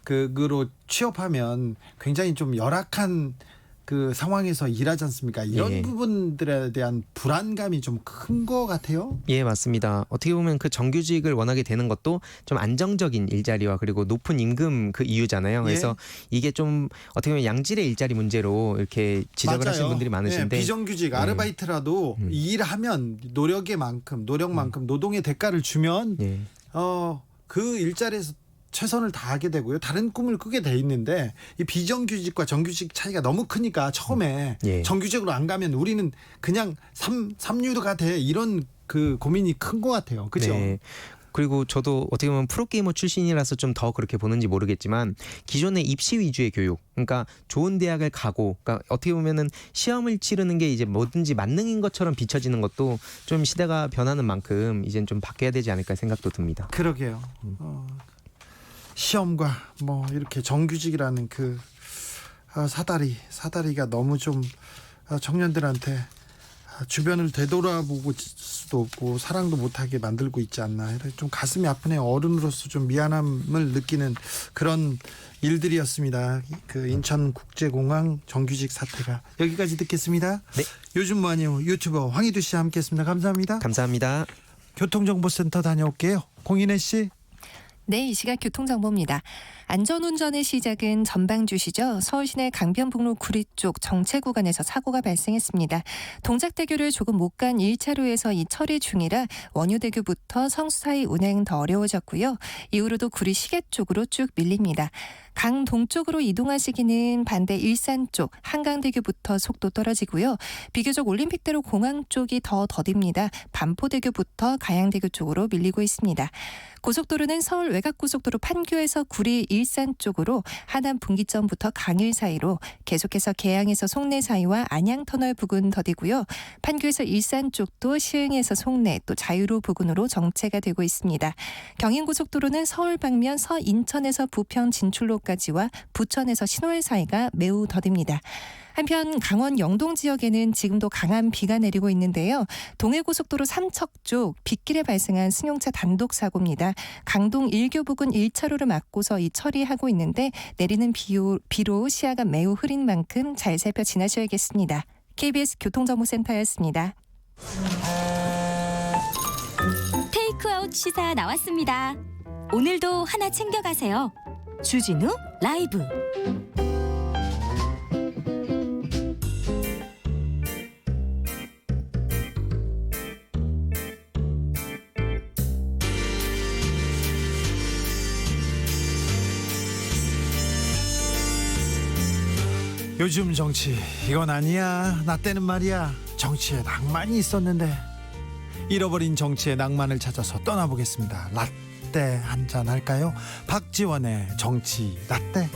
그로 취업하면 굉장히 좀 열악한 그 상황에서 일하지 않습니까? 이런 예. 부분들에 대한 불안감이 좀 큰 것 같아요. 예, 맞습니다. 어떻게 보면 그 정규직을 원하게 되는 것도 좀 안정적인 일자리와 그리고 높은 임금 그 이유잖아요. 그래서 이게 좀 어떻게 보면 양질의 일자리 문제로 이렇게 지적을 맞아요. 하시는 분들이 많으신데 비정규직 아르바이트라도 일하면 노력만큼 노동의 대가를 주면 예. 그 일자리에서 최선을 다하게 되고요. 다른 꿈을 꾸게 돼 있는데 이 비정규직과 정규직 차이가 너무 크니까 처음에 예. 정규직으로 안 가면 우리는 그냥 삼류가 돼 이런 그 고민이 큰 것 같아요. 그죠? 네. 그리고 저도 어떻게 보면 프로게이머 출신이라서 좀 더 그렇게 보는지 모르겠지만 기존의 입시 위주의 교육, 그러니까 좋은 대학을 가고, 그러니까 어떻게 보면은 시험을 치르는 게 이제 뭐든지 만능인 것처럼 비춰지는 것도 좀 시대가 변하는 만큼 이젠 좀 바뀌어야 되지 않을까 생각도 듭니다. 그러게요. 시험과 뭐 이렇게 정규직이라는 그 사다리가 너무 좀 청년들한테 주변을 되돌아보고 수도 없고 사랑도 못하게 만들고 있지 않나. 좀 가슴이 아프네요. 어른으로서 좀 미안함을 느끼는 그런 일들이었습니다. 그 인천국제공항 정규직 사태가. 여기까지 듣겠습니다. 네. 요즘 뭐하니요 유튜버 황희두 씨와 함께했습니다. 감사합니다. 감사합니다. 교통정보센터 다녀올게요. 공인혜 씨. 네, 이 시각 교통정보입니다. 안전운전의 시작은 전방주시죠. 서울시내 강변북로 구리 쪽 정체 구간에서 사고가 발생했습니다. 동작대교를 조금 못 간 1차로에서 이 처리 중이라 원효대교부터 성수 사이 운행 더 어려워졌고요. 이후로도 구리 시계 쪽으로 쭉 밀립니다. 강 동쪽으로 이동하시기는 반대 일산 쪽 한강대교부터 속도 떨어지고요. 비교적 올림픽대로 공항 쪽이 더 더딥니다. 반포대교부터 가양대교 쪽으로 밀리고 있습니다. 고속도로는 서울 외곽고속도로 판교에서 구리 일산 쪽으로 하남 분기점부터 강일 사이로, 계속해서 계양에서 송내 사이와 안양터널 부근 더디고요. 판교에서 일산 쪽도 시흥에서 송내 또 자유로 부근으로 정체가 되고 있습니다. 경인고속도로는 서울 방면 서인천에서 부평 진출로까지와 부천에서 신월 사이가 매우 더딥니다. 한편 강원 영동 지역에는 지금도 강한 비가 내리고 있는데요. 동해고속도로 삼척 쪽 빗길에 발생한 승용차 단독 사고입니다. 강동 일교 부근 1차로를 막고서 이 처리하고 있는데 내리는 비로 시야가 매우 흐린 만큼 잘 살펴 지나셔야겠습니다. KBS 교통정보센터였습니다. 테이크아웃 시사 나왔습니다. 오늘도 하나 챙겨가세요. 주진우 라이브. 요즘 정치 이건 아니야. 나 때는 말이야 정치에 낭만이 있었는데. 잃어버린 정치의 낭만을 찾아서 떠나보겠습니다. 라떼 한잔 할까요? 박지원의 정치 라떼.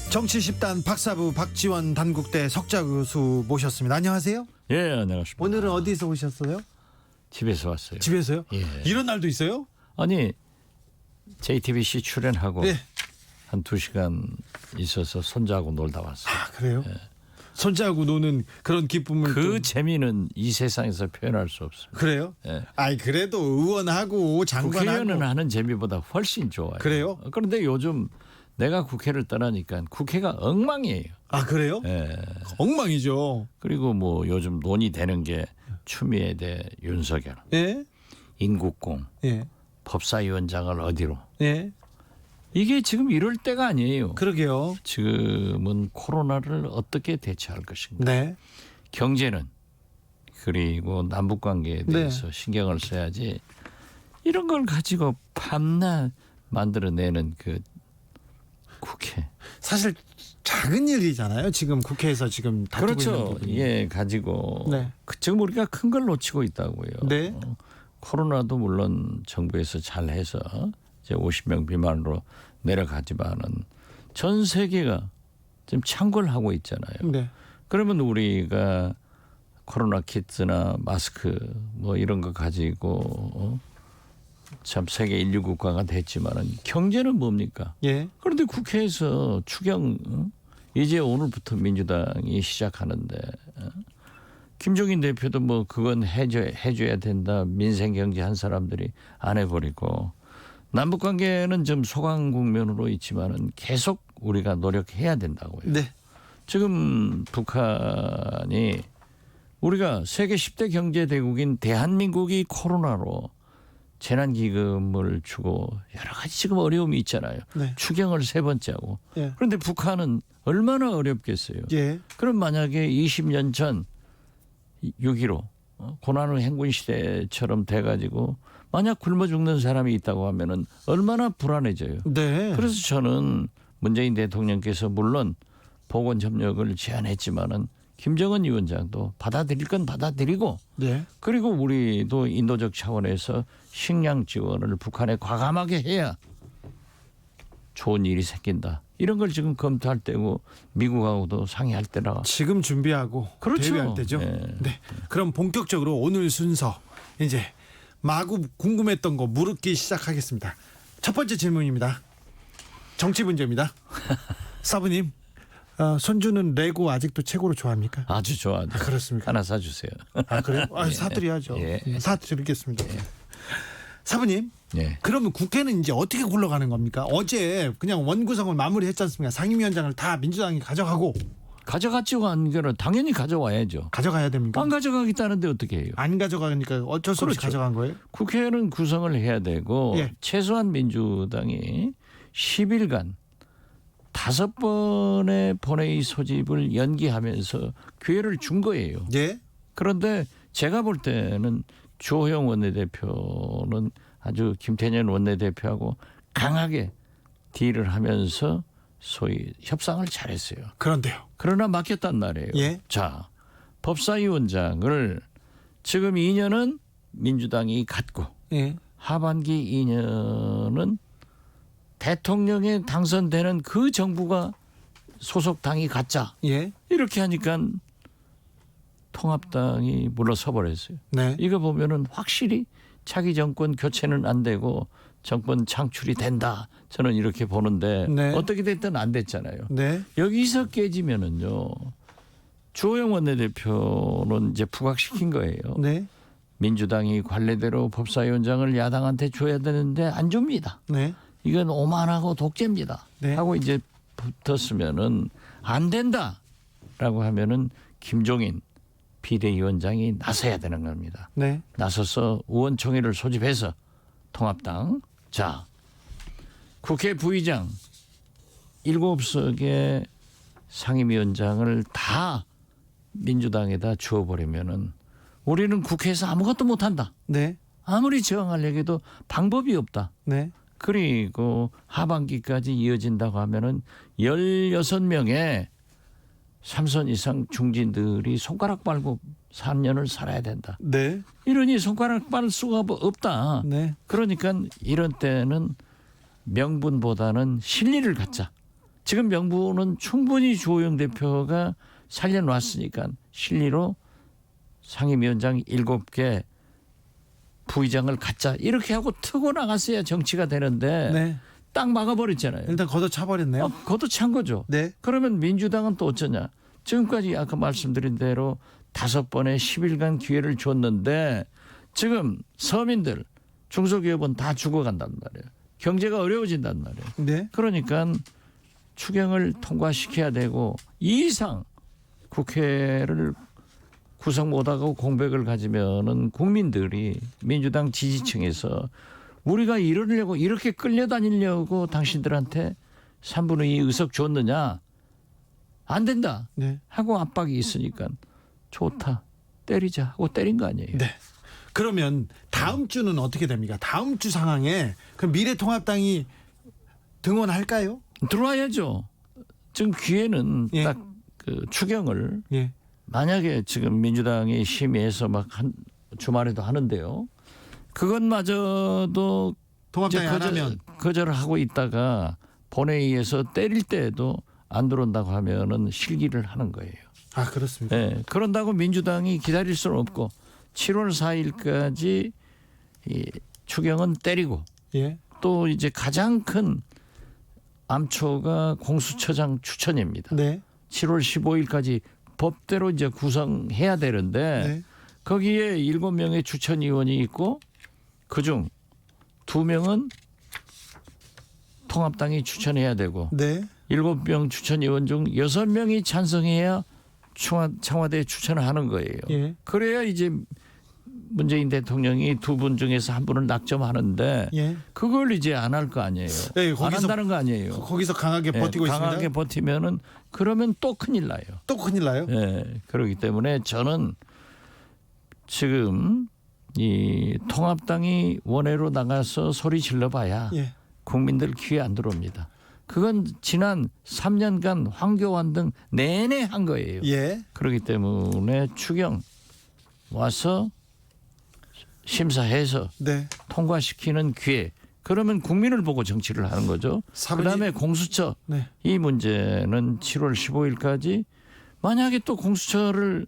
정치 10단 박사부 박지원 단국대 석좌 교수 모셨습니다. 안녕하세요. 예, 안녕하십니까. 오늘은 어디서 오셨어요? 집에서 왔어요. 집에서요? 예. 이런 날도 있어요? 아니 JTBC 출연하고 네. 한 2시간 있어서 손자하고 놀다 왔어요. 아, 그래요? 손자하고 노는 그런 기쁨을 그 또... 재미는 이 세상에서 표현할 수 없습니다. 그래요? 예. 아이 그래도 의원하고 장관하고 국회의원은 하는 재미보다 훨씬 좋아요. 그래요? 그런데 요즘 내가 국회를 떠나니까 국회가 엉망이에요. 아 그래요? 예. 엉망이죠. 그리고 뭐 요즘 논의되는 게 추미애 대 윤석열, 예? 인국공, 예. 법사위원장을 어디로. 예. 이게 지금 이럴 때가 아니에요. 그러게요. 지금은 코로나를 어떻게 대처할 것인가. 네. 경제는 그리고 남북 관계에 대해서 신경을 써야지. 이런 걸 가지고 밤낮 만들어내는 그 국회. 사실 작은 일이잖아요. 지금 국회에서 지금 다투고 있는 그렇죠. 부분이. 예, 가지고 네. 지금 우리가 큰 걸 놓치고 있다고요. 네. 코로나도 물론 정부에서 잘해서 이제 50명 미만으로 내려가지만은 전 세계가 지금 창궐 하고 있잖아요. 네. 그러면 우리가 코로나 키트나 마스크 뭐 이런 거 가지고 참 세계 인류 국가가 됐지만은 경제는 뭡니까? 예. 그런데 국회에서 추경 이제 오늘부터 민주당이 시작하는데 김종인 대표도 뭐 그건 해줘야 된다. 민생 경제 한 사람들이 안 해버리고 남북 관계는 좀 소강 국면으로 있지만은 계속 우리가 노력해야 된다고요. 네. 지금 북한이 우리가 세계 10대 경제 대국인 대한민국이 코로나로 재난기금을 주고 여러 가지 지금 어려움이 있잖아요. 네. 추경을 3번째 하고. 예. 그런데 북한은 얼마나 어렵겠어요. 예. 그럼 만약에 20년 전 6.15 고난의 행군 시대처럼 돼가지고 만약 굶어 죽는 사람이 있다고 하면은 얼마나 불안해져요. 네. 그래서 저는 문재인 대통령께서 물론 보건협력을 제안했지만은 김정은 위원장도 받아들일 건 받아들이고 네. 그리고 우리도 인도적 차원에서 식량 지원을 북한에 과감하게 해야 좋은 일이 생긴다. 이런 걸 지금 검토할 때고 미국하고도 상의할 때라. 지금 준비하고 그렇죠. 대비할 때죠. 네. 네. 그럼 본격적으로 오늘 순서 이제 마구 궁금했던 거 물었기 시작하겠습니다. 첫 번째 질문입니다. 정치 문제입니다. 사부님, 손주는 레고 아직도 최고로 좋아합니까? 아주 좋아하죠. 아, 그렇습니까? 하나 사주세요. 아, 그래요? 아, 사드려야죠. 예. 사드리겠습니다. 사부님, 예. 그러면 국회는 이제 어떻게 굴러가는 겁니까? 어제 그냥 원구성을 마무리했지 않습니까? 상임위원장을 다 민주당이 가져가고 가져갔지고 한 거는 당연히 가져와야죠. 가져가야 됩니까? 안 가져가겠다는데 어떻게 해요? 안 가져가니까 어쩔 수 없이 그렇죠. 가져간 거예요? 국회는 구성을 해야 되고 예. 최소한 민주당이 10일간 5번의 본회의 소집을 연기하면서 기회를 준 거예요. 예. 그런데 제가 볼 때는 주호영 원내대표는 아주 김태년 원내대표하고 강하게 딜을 하면서 소위 협상을 잘했어요. 그런데요. 그러나 막혔단 말이에요. 예. 자, 법사위원장을 지금 2년은 민주당이 갖고 예. 하반기 2년은 대통령에 당선되는 그 정부가 소속 당이 갖자. 예. 이렇게 하니까 통합당이 물러서 버렸어요. 네. 이거 보면은 확실히 차기 정권 교체는 안 되고 정권 창출이 된다. 저는 이렇게 보는데 네. 어떻게 됐든 안 됐잖아요. 네. 여기서 깨지면은요. 주호영 원내대표는 이제 부각시킨 거예요. 네. 민주당이 관례대로 법사위원장을 야당한테 줘야 되는데 안 줍니다. 네. 이건 오만하고 독재입니다. 네. 하고 이제 붙었으면은 안 된다라고 하면은 김종인 비대위원장이 나서야 되는 겁니다. 네. 나서서 의원총회를 소집해서 통합당 자 국회 부의장 7석의 상임위원장을 다 민주당에다 주어버리면은 우리는 국회에서 아무것도 못한다. 네. 아무리 저항하려고 해도 방법이 없다. 네. 그리고 하반기까지 이어진다고 하면은 16명의 3선 이상 중진들이 손가락 빨고 3년을 살아야 된다. 네. 이러니 손가락 빨 수가 없다. 네. 그러니까 이런 때는 명분보다는 실리를 갖자. 지금 명분은 충분히 주호영 대표가 살려놨으니까 실리로 상임위원장 7개 부의장을 갖자. 이렇게 하고 트고 나갔어야 정치가 되는데 네. 딱 막아버렸잖아요. 일단 걷어차버렸네요. 그것도 찬 거죠. 네. 그러면 민주당은 또 어쩌냐. 지금까지 아까 말씀드린 대로 5번의 10일간 기회를 줬는데 지금 서민들 중소기업은 다 죽어간단 말이에요. 경제가 어려워진단 말이에요. 네. 그러니까 추경을 통과시켜야 되고 이 이상 국회를 구성 못하고 공백을 가지면은 국민들이 민주당 지지층에서 우리가 이러려고 이렇게 끌려다니려고 당신들한테 3분의 2 의석 줬느냐 안 된다 네. 하고 압박이 있으니까 좋다 때리자 하고 때린 거 아니에요. 네. 그러면 다음 주는 어떻게 됩니까? 다음 주 상황에 그 미래통합당이 등원할까요? 들어와야죠. 지금 기회는 예. 딱 그 추경을 예. 만약에 지금 민주당이 심의해서 막 주말에도 하는데요. 그것마저도 통합당이 안 하면 거절을 하고 있다가 본회의에서 때릴 때에도 안 들어온다고 하면은 실기를 하는 거예요. 아 그렇습니다. 예. 그런다고 민주당이 기다릴 수는 없고 7월 4일까지 이 추경은 때리고 예. 또 이제 가장 큰 암초가 공수처장 추천입니다. 네. 7월 15일까지 법대로 이제 구성해야 되는데 네. 거기에 7명의 추천위원이 있고 그중 2명은 통합당이 추천해야 되고 네. 7명 추천위원 중 6명이 찬성해야 청와대에 추천을 하는 거예요. 예. 그래야 이제 문재인 대통령이 2분 중에서 한 분을 낙점하는데 예. 그걸 이제 안 할 거 아니에요. 네, 안 거기서 한다는 거 아니에요. 거기서 강하게 예, 버티고 강하게 있습니다. 버티면은 그러면 또 큰일 나요. 또 큰일 나요. 예, 그렇기 때문에 저는 지금 이 통합당이 원외로 나가서 소리 질러봐야 예. 국민들 귀에 안 들어옵니다. 그건 지난 3년간 황교안 등 내내 한 거예요. 예. 그렇기 때문에 추경 와서 심사해서 네. 통과시키는 기회. 그러면 국민을 보고 정치를 하는 거죠. 사부님. 그다음에 공수처. 네. 이 문제는 7월 15일까지 만약에 또 공수처를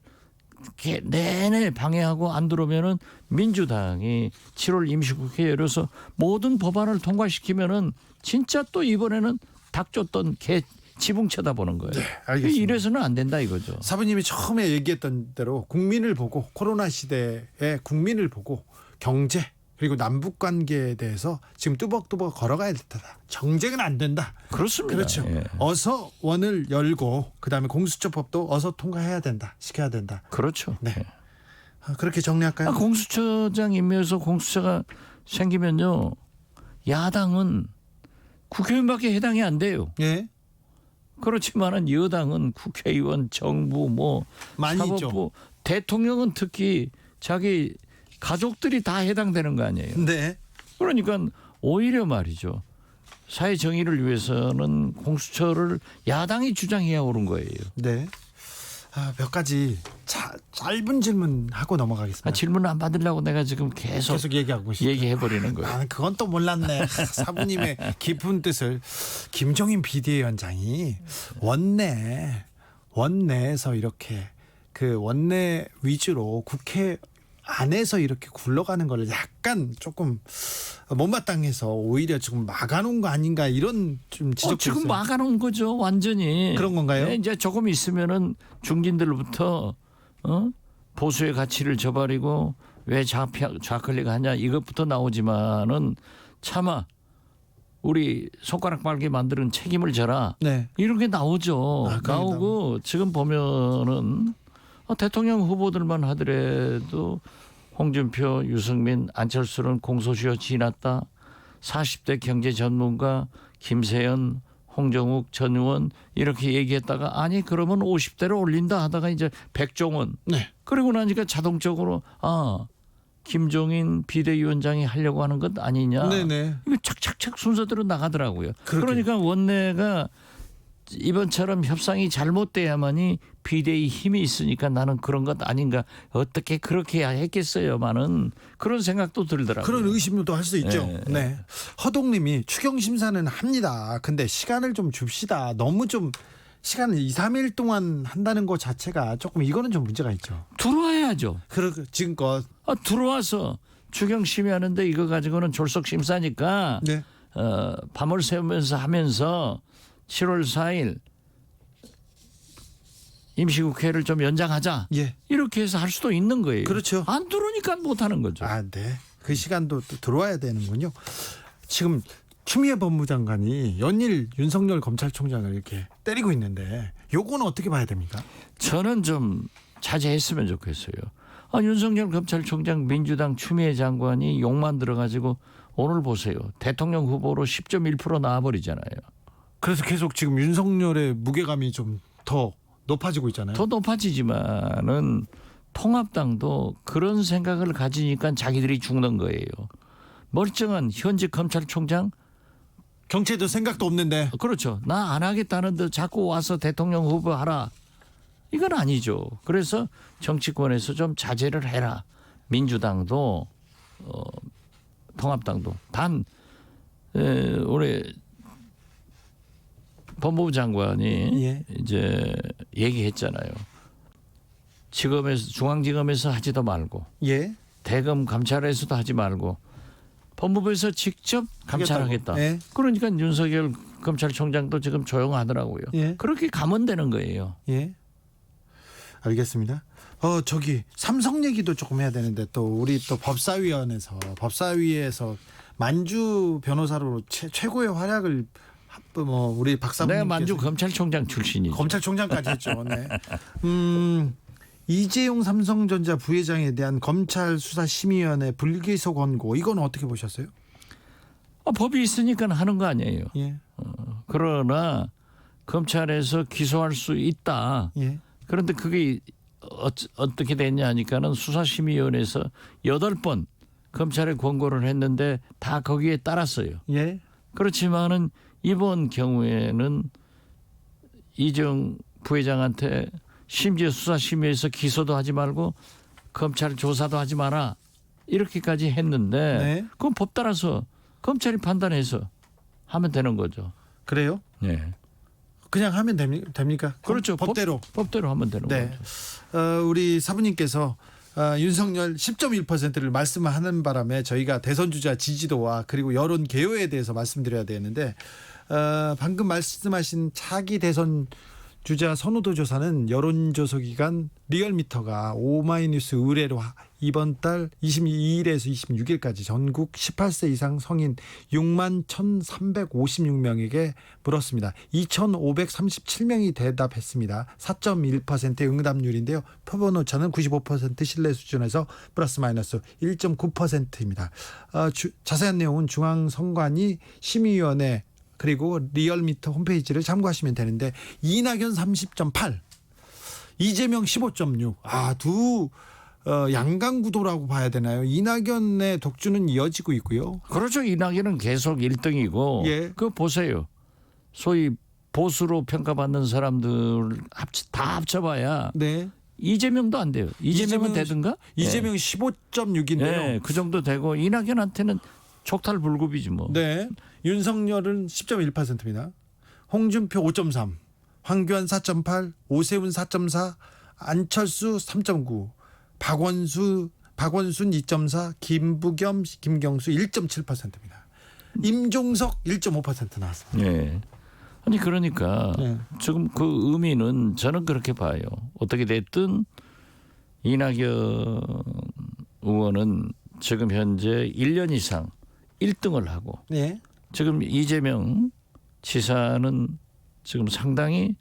이렇게 내내 방해하고 안 들어오면은 민주당이 7월 임시국회 열어서 모든 법안을 통과시키면은 진짜 또 이번에는 닭 쫓던 개 지붕 쳐다보는 거예요. 알겠습니다. 이래서는 안 된다 이거죠. 사부님이 처음에 얘기했던 대로 국민을 보고 코로나 시대에 국민을 보고 경제 그리고 남북 관계에 대해서 지금 뚜벅뚜벅 걸어가야 된다. 정쟁은 안 된다. 그렇습니다. 그렇죠. 예. 어서 원을 열고 그다음에 공수처법도 어서 통과해야 된다. 시켜야 된다. 그렇죠. 네. 예. 그렇게 정리할까요? 공수처장 임명해서 공수처가 생기면요. 야당은 국회의원밖에 해당이 안 돼요. 예. 그렇지만은 여당은 국회의원, 정부, 뭐 많이 사법부, 있죠. 대통령은 특히 자기 가족들이 다 해당되는 거 아니에요. 네. 그러니까 오히려 말이죠. 사회 정의를 위해서는 공수처를 야당이 주장해야 옳은 거예요. 네. 몇 가지 짧은 질문 하고 넘어가겠습니다. 질문 안 받으려고 내가 지금 계속 얘기하고 있어요. 얘기해 버리는 거예요. 나는 그건 또 몰랐네. 사부님의 깊은 뜻을. 김종인 비대위원장이 원내에서 이렇게 그 원내 위주로 국회 안에서 이렇게 굴러가는 거를 약간 조금 못마땅해서 오히려 지금 막아놓은 거 아닌가 이런 좀 지적도 지금 있어요. 막아놓은 거죠, 완전히. 그런 건가요? 네, 이제 조금 있으면은 중진들부터 보수의 가치를 저버리고 왜 좌클릭하냐 이것부터 나오지만은 차마 우리 손가락 빨게 만드는 책임을 져라. 네. 이런 게 나오죠. 아, 나오고 지금 보면은 대통령 후보들만 하더라도 홍준표, 유승민, 안철수는 공소시효 지났다. 40대 경제 전문가 김세연, 홍정욱, 전의원 이렇게 얘기했다가 아니 그러면 50대로 올린다 하다가 이제 백종원. 네. 그리고 나니까 자동적으로 김종인 비대위원장이 하려고 하는 것 아니냐. 네네. 이거 착착착 순서대로 나가더라고요. 그러게요. 그러니까 원내가 이번처럼 협상이 잘못돼야만이 비대위 힘이 있으니까 나는 그런 것 아닌가 어떻게 그렇게 했겠어요만은 그런 생각도 들더라고요. 그런 의심도 할 수 있죠. 네. 네. 허동님이 추경 심사는 합니다. 근데 시간을 좀 줍시다. 너무 좀 시간을 2, 3일 동안 한다는 것 자체가 조금 이거는 좀 문제가 있죠. 들어와야죠. 지금껏 들어와서 추경 심의하는데 이거 가지고는 졸속 심사니까 네. 밤을 새우면서 하면서 7월 4일 임시국회를 좀 연장하자. 예. 이렇게 해서 할 수도 있는 거예요. 그렇죠. 안 들어오니까 못하는 거죠. 네. 그 시간도 또 들어와야 되는군요. 지금 추미애 법무장관이 연일 윤석열 검찰총장을 이렇게 때리고 있는데 요거는 어떻게 봐야 됩니까? 저는 좀 자제했으면 좋겠어요. 윤석열 검찰총장 민주당 추미애 장관이 욕만 들어가지고 오늘 보세요. 대통령 후보로 10.1% 나와버리잖아요. 그래서 계속 지금 윤석열의 무게감이 좀 더 높아지고 있잖아요. 더 높아지지만은 통합당도 그런 생각을 가지니까 자기들이 죽는 거예요. 멀쩡한 현직 검찰총장 경찰도 생각도 없는데. 그렇죠. 나 안 하겠다는데 자꾸 와서 대통령 후보 하라. 이건 아니죠. 그래서 정치권에서 좀 자제를 해라. 민주당도 통합당도. 단 올해 법무부 장관이 예. 이제 얘기했잖아요. 지검에서 중앙지검에서 하지도 말고 예. 대검 감찰에서도 하지 말고 법무부에서 직접 감찰하겠다. 예. 그러니까 윤석열 검찰총장도 지금 조용하더라고요. 예. 그렇게 가면 되는 거예요. 예. 알겠습니다. 저기 삼성 얘기도 조금 해야 되는데 또 우리 또 법사위에서 만주 변호사로 최고의 활약을 우리 박사부님께서 내가 만주 검찰총장 출신이죠. 검찰총장까지 했죠. 네. 이재용 삼성전자 부회장에 대한 검찰 수사심의위원회 불기소 권고 이건 어떻게 보셨어요? 법이 있으니까 하는 거 아니에요. 예. 그러나 검찰에서 기소할 수 있다. 예. 그런데 그게 어떻게 됐냐 하니까는 수사심의위원회에서 8번 검찰에 권고를 했는데 다 거기에 따랐어요. 예. 그렇지만은 이번 경우에는 이재용 부회장한테 심지어 수사심의에서 기소도 하지 말고 검찰 조사도 하지 마라 이렇게까지 했는데 네. 그건 법 따라서 검찰이 판단해서 하면 되는 거죠. 그래요? 네. 그냥 하면 됩니까? 그렇죠. 법대로. 법대로 하면 되는 네. 거죠. 우리 사부님께서 윤석열 10.1%를 말씀하는 바람에 저희가 대선 주자 지지도와 그리고 여론 개요에 대해서 말씀드려야 되는데 방금 말씀하신 차기 대선 주자 선호도 조사는 여론조사기관 리얼미터가 오마이뉴스 의뢰로 이번 달 22일에서 26일까지 전국 18세 이상 성인 6만 1,356명에게 물었습니다. 2,537명이 대답했습니다. 4.1%의 응답률인데요. 표본 오차는 95% 신뢰 수준에서 플러스 마이너스 1.9%입니다. 자세한 내용은 중앙선관위 심의위원회 그리고 리얼미터 홈페이지를 참고하시면 되는데 이낙연 30.8, 이재명 15.6. 두 양강구도라고 봐야 되나요? 이낙연의 독주는 이어지고 있고요. 그렇죠. 이낙연은 계속 1등이고 예. 그거 보세요. 소위 보수로 평가받는 사람들 다 합쳐봐야 네. 이재명도 안 돼요. 이재명은 되든가? 이재명 15.6인데요. 네, 그 정도 되고 이낙연한테는 촉탈불급이지 뭐. 네. 윤석열은 10.1%입니다. 홍준표 5.3, 황교안 4.8, 오세훈 4.4, 안철수 3.9, 박원순 2.4, 김부겸, 김경수 1.7%입니다. 임종석 1.5% 나왔습니다. 네. 아니 그러니까 네. 지금 그 의미는 저는 그렇게 봐요. 어떻게 됐든 이낙연 의원은 지금 현재 1년 이상 1등을 하고 네. 지금 이재명 지사는 지금 상당히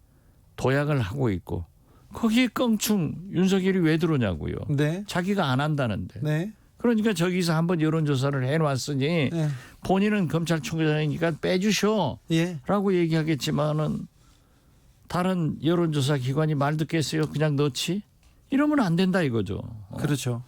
도약을 하고 있고 거기에 껑충 윤석열이 왜 들어오냐고요. 네. 자기가 안 한다는데. 네. 그러니까 저기서 한번 여론조사를 해놨으니 네. 본인은 검찰총장이니까 빼주셔 예. 라고 얘기하겠지만은 다른 여론조사 기관이 말 듣겠어요. 그냥 넣지? 이러면 안 된다 이거죠. 그렇죠.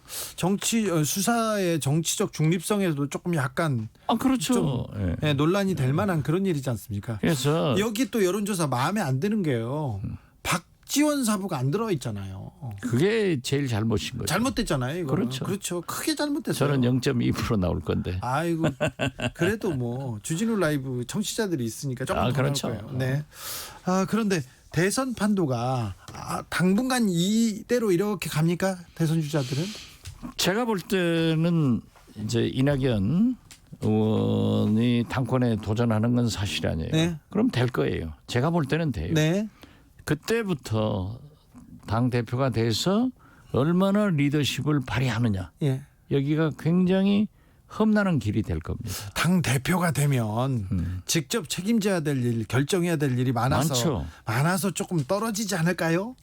수사의 정치적 중립성에도 조금 약간 그렇죠. 예. 논란이 될 만한 그런 일이지 않습니까? 그래서 여기 또 여론조사 마음에 안 드는 게요. 박지원 사부가 안 들어 있잖아요. 그게 제일 잘못인 거죠. 잘못됐잖아요. 이거는. 그렇죠. 크게 잘못됐어요. 저는 0.2% 나올 건데. 아이고 그래도 뭐 주진우 라이브 청취자들이 있으니까 조금 더 나올 그렇죠. 거예요. 네. 그런데 대선 판도가 당분간 이대로 이렇게 갑니까? 대선 주자들은? 제가 볼 때는 이제 이낙연 의원이 당권에 도전하는 건 사실 아니에요. 네. 그럼 될 거예요. 제가 볼 때는 돼요. 네. 그때부터 당 대표가 돼서 얼마나 리더십을 발휘하느냐. 예. 여기가 굉장히 험난한 길이 될 겁니다. 당 대표가 되면 직접 책임져야 될 일, 결정해야 될 일이 많죠. 많아서 조금 떨어지지 않을까요?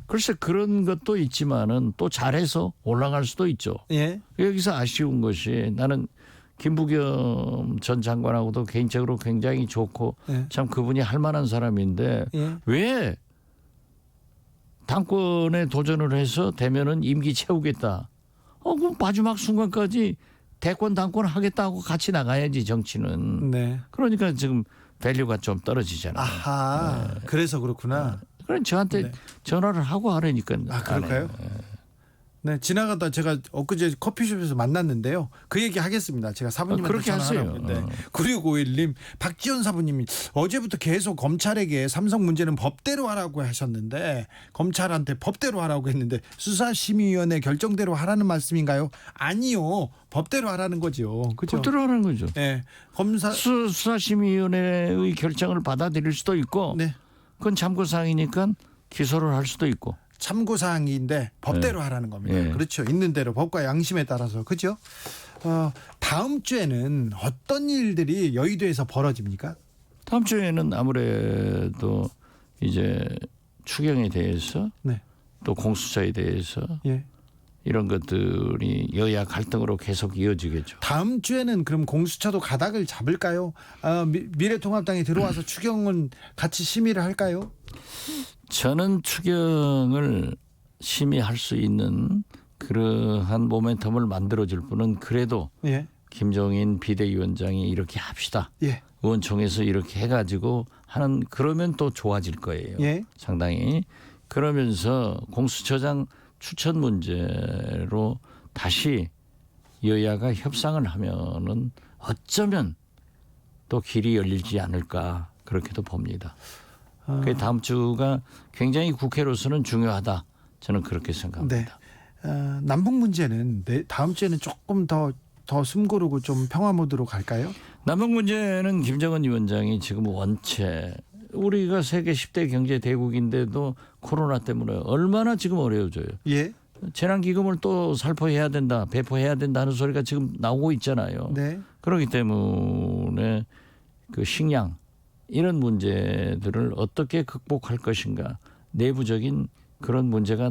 글쎄 그런 것도 있지만은 또 잘해서 올라갈 수도 있죠. 예. 여기서 아쉬운 것이 나는 김부겸 전 장관하고도 개인적으로 굉장히 좋고 예. 참 그분이 할 만한 사람인데 예. 왜 당권에 도전을 해서 되면은 임기 채우겠다. 그럼 마지막 순간까지 대권 당권 하겠다고 같이 나가야지 정치는. 네. 그러니까 지금 밸류가 좀 떨어지잖아요. 아하. 그래서 그렇구나. 그럼 저한테 네. 전화를 하고 하라니까. 아, 그럴까요? 안 해요. 네, 지나가다 제가 엊그제 커피숍에서 만났는데요. 그 얘기 하겠습니다. 제가 사부님한테 그렇게 전화하라고. 하세요. 네. 9651님, 박지원 사부님이 어제부터 계속 검찰에게 삼성 문제는 법대로 하라고 하셨는데 검찰한테 법대로 하라고 했는데 수사심의위원회 결정대로 하라는 말씀인가요? 아니요. 법대로 하라는 거죠. 그죠? 법대로 하는 거죠. 네. 검사 수사심의위원회의 결정을 받아들일 수도 있고 네. 그건 참고사항이니까 기소를 할 수도 있고. 참고 사항인데 법대로 하라는 겁니다. 네. 그렇죠. 있는 대로 법과 양심에 따라서. 그죠? 다음 주에는 어떤 일들이 여의도에서 벌어집니까? 다음 주에는 아무래도 이제 추경에 대해서 네. 또 공수처에 대해서 예. 이런 것들이 여야 갈등으로 계속 이어지겠죠. 다음 주에는 그럼 공수처도 가닥을 잡을까요? 미래통합당이 들어와서 추경은 같이 심의를 할까요? 저는 추경을 심의할 수 있는 그러한 모멘텀을 만들어줄 분은 그래도 예. 김종인 비대위원장이 이렇게 합시다. 예. 의원총회에서 이렇게 해가지고 하는 그러면 또 좋아질 거예요. 예. 상당히. 그러면서 공수처장 추천 문제로 다시 여야가 협상을 하면은 어쩌면 또 길이 열리지 않을까 그렇게도 봅니다. 그 다음 주가 굉장히 국회로서는 중요하다. 저는 그렇게 생각합니다. 네. 남북 문제는 다음 주에는 조금 더 숨고르고 좀 평화 모드로 갈까요? 남북 문제는 김정은 위원장이 지금 원체 우리가 세계 10대 경제 대국인데도 코로나 때문에 얼마나 지금 어려워져요. 예. 재난기금을 또 살포해야 된다, 배포해야 된다 하는 소리가 지금 나오고 있잖아요. 네. 그렇기 때문에 그 식량 이런 문제들을 어떻게 극복할 것인가 내부적인 그런 문제가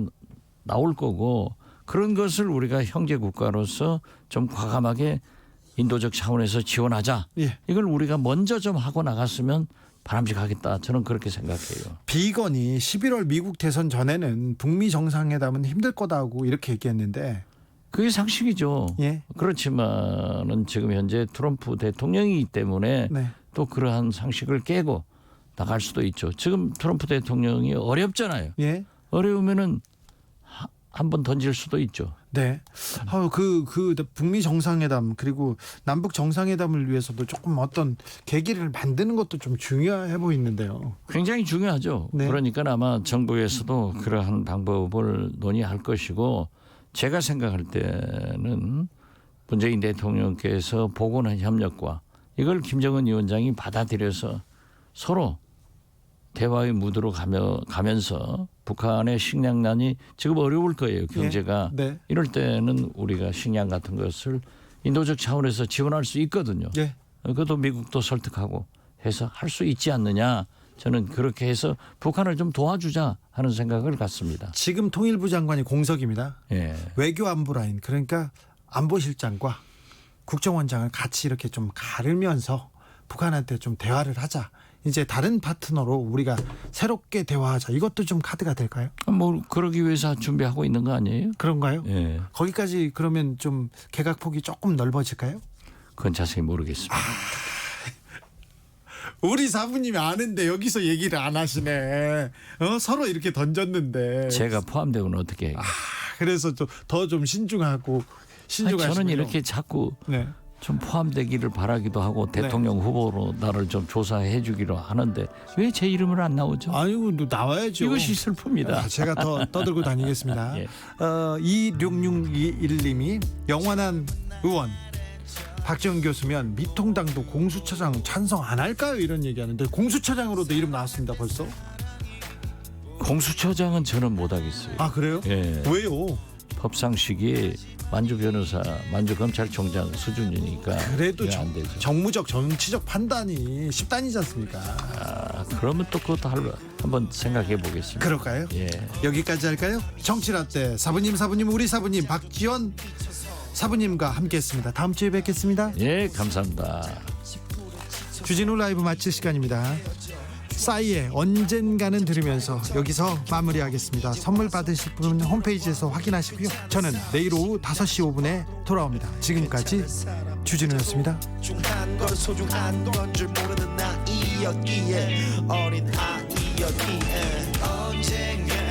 나올 거고 그런 것을 우리가 형제 국가로서 좀 과감하게 인도적 차원에서 지원하자. 예. 이걸 우리가 먼저 좀 하고 나갔으면 바람직하겠다. 저는 그렇게 생각해요. 비건이 11월 미국 대선 전에는 북미 정상회담은 힘들 거다고 이렇게 얘기했는데 그게 상식이죠. 예. 그렇지만은 지금 현재 트럼프 대통령이기 때문에 네. 또 그러한 상식을 깨고 나갈 수도 있죠. 지금 트럼프 대통령이 어렵잖아요. 예. 어려우면은 한번 던질 수도 있죠. 네. 그 북미 정상회담 그리고 남북 정상회담을 위해서도 조금 어떤 계기를 만드는 것도 좀 중요해 보이는데요. 굉장히 중요하죠. 네. 그러니까 아마 정부에서도 그러한 방법을 논의할 것이고 제가 생각할 때는 문재인 대통령께서 보고한 협력과 이걸 김정은 위원장이 받아들여서 서로 대화의 무드로 가면서 북한의 식량난이 지금 어려울 거예요. 경제가. 네. 이럴 때는 우리가 식량 같은 것을 인도적 차원에서 지원할 수 있거든요. 네. 그것도 미국도 설득하고 해서 할 수 있지 않느냐. 저는 그렇게 해서 북한을 좀 도와주자 하는 생각을 갖습니다. 지금 통일부 장관이 공석입니다. 예. 외교안보 라인 그러니까 안보실장과 국정원장을 같이 이렇게 좀 가르면서 북한한테 좀 대화를 하자. 이제 다른 파트너로 우리가 새롭게 대화하자. 이것도 좀 카드가 될까요? 뭐 그러기 위해서 준비하고 있는 거 아니에요? 그런가요? 예. 거기까지 그러면 좀 개각폭이 조금 넓어질까요? 그건 자세히 모르겠습니다. 우리 사부님이 아는데 여기서 얘기를 안 하시네. 서로 이렇게 던졌는데. 제가 포함되면 어떻게 해요? 그래서 더 좀 신중하고 신중하시고요. 저는 이렇게 자꾸 네. 좀 포함되기를 바라기도 하고 대통령 후보로 나를 좀 조사해 주기로 하는데 왜 제 이름은 안 나오죠? 아이고 나와야죠. 이것이 슬픕니다. 제가 더 떠들고 다니겠습니다. 예. 2661님이 영원한 의원 박지원 교수면 미통당도 공수처장 찬성 안 할까요? 이런 얘기하는데 공수처장으로도 이름 나왔습니다 벌써. 공수처장은 저는 못하겠어요. 아 그래요? 예. 왜요? 법상식이 만주 변호사, 만주 검찰총장 수준이니까 그래도 이게 안 되죠. 정무적 정치적 판단이 10단이지 않습니까? 아, 그러면 또 그것도 한번 생각해 보겠습니다. 그럴까요? 예. 여기까지 할까요? 정치라떼 사부님 우리 사부님 박지원 사부님과 함께했습니다. 다음 주에 뵙겠습니다. 예, 감사합니다. 주진우 라이브 마칠 시간입니다. 싸이의 언젠가는 들으면서 여기서 마무리하겠습니다. 선물 받으실 분은 홈페이지에서 확인하시고요. 저는 내일 오후 5시 5분에 돌아옵니다. 지금까지 주진우였습니다. 중한 건 소중한 건 줄 모르는 나이였기에 어린 아이였기에 언젠가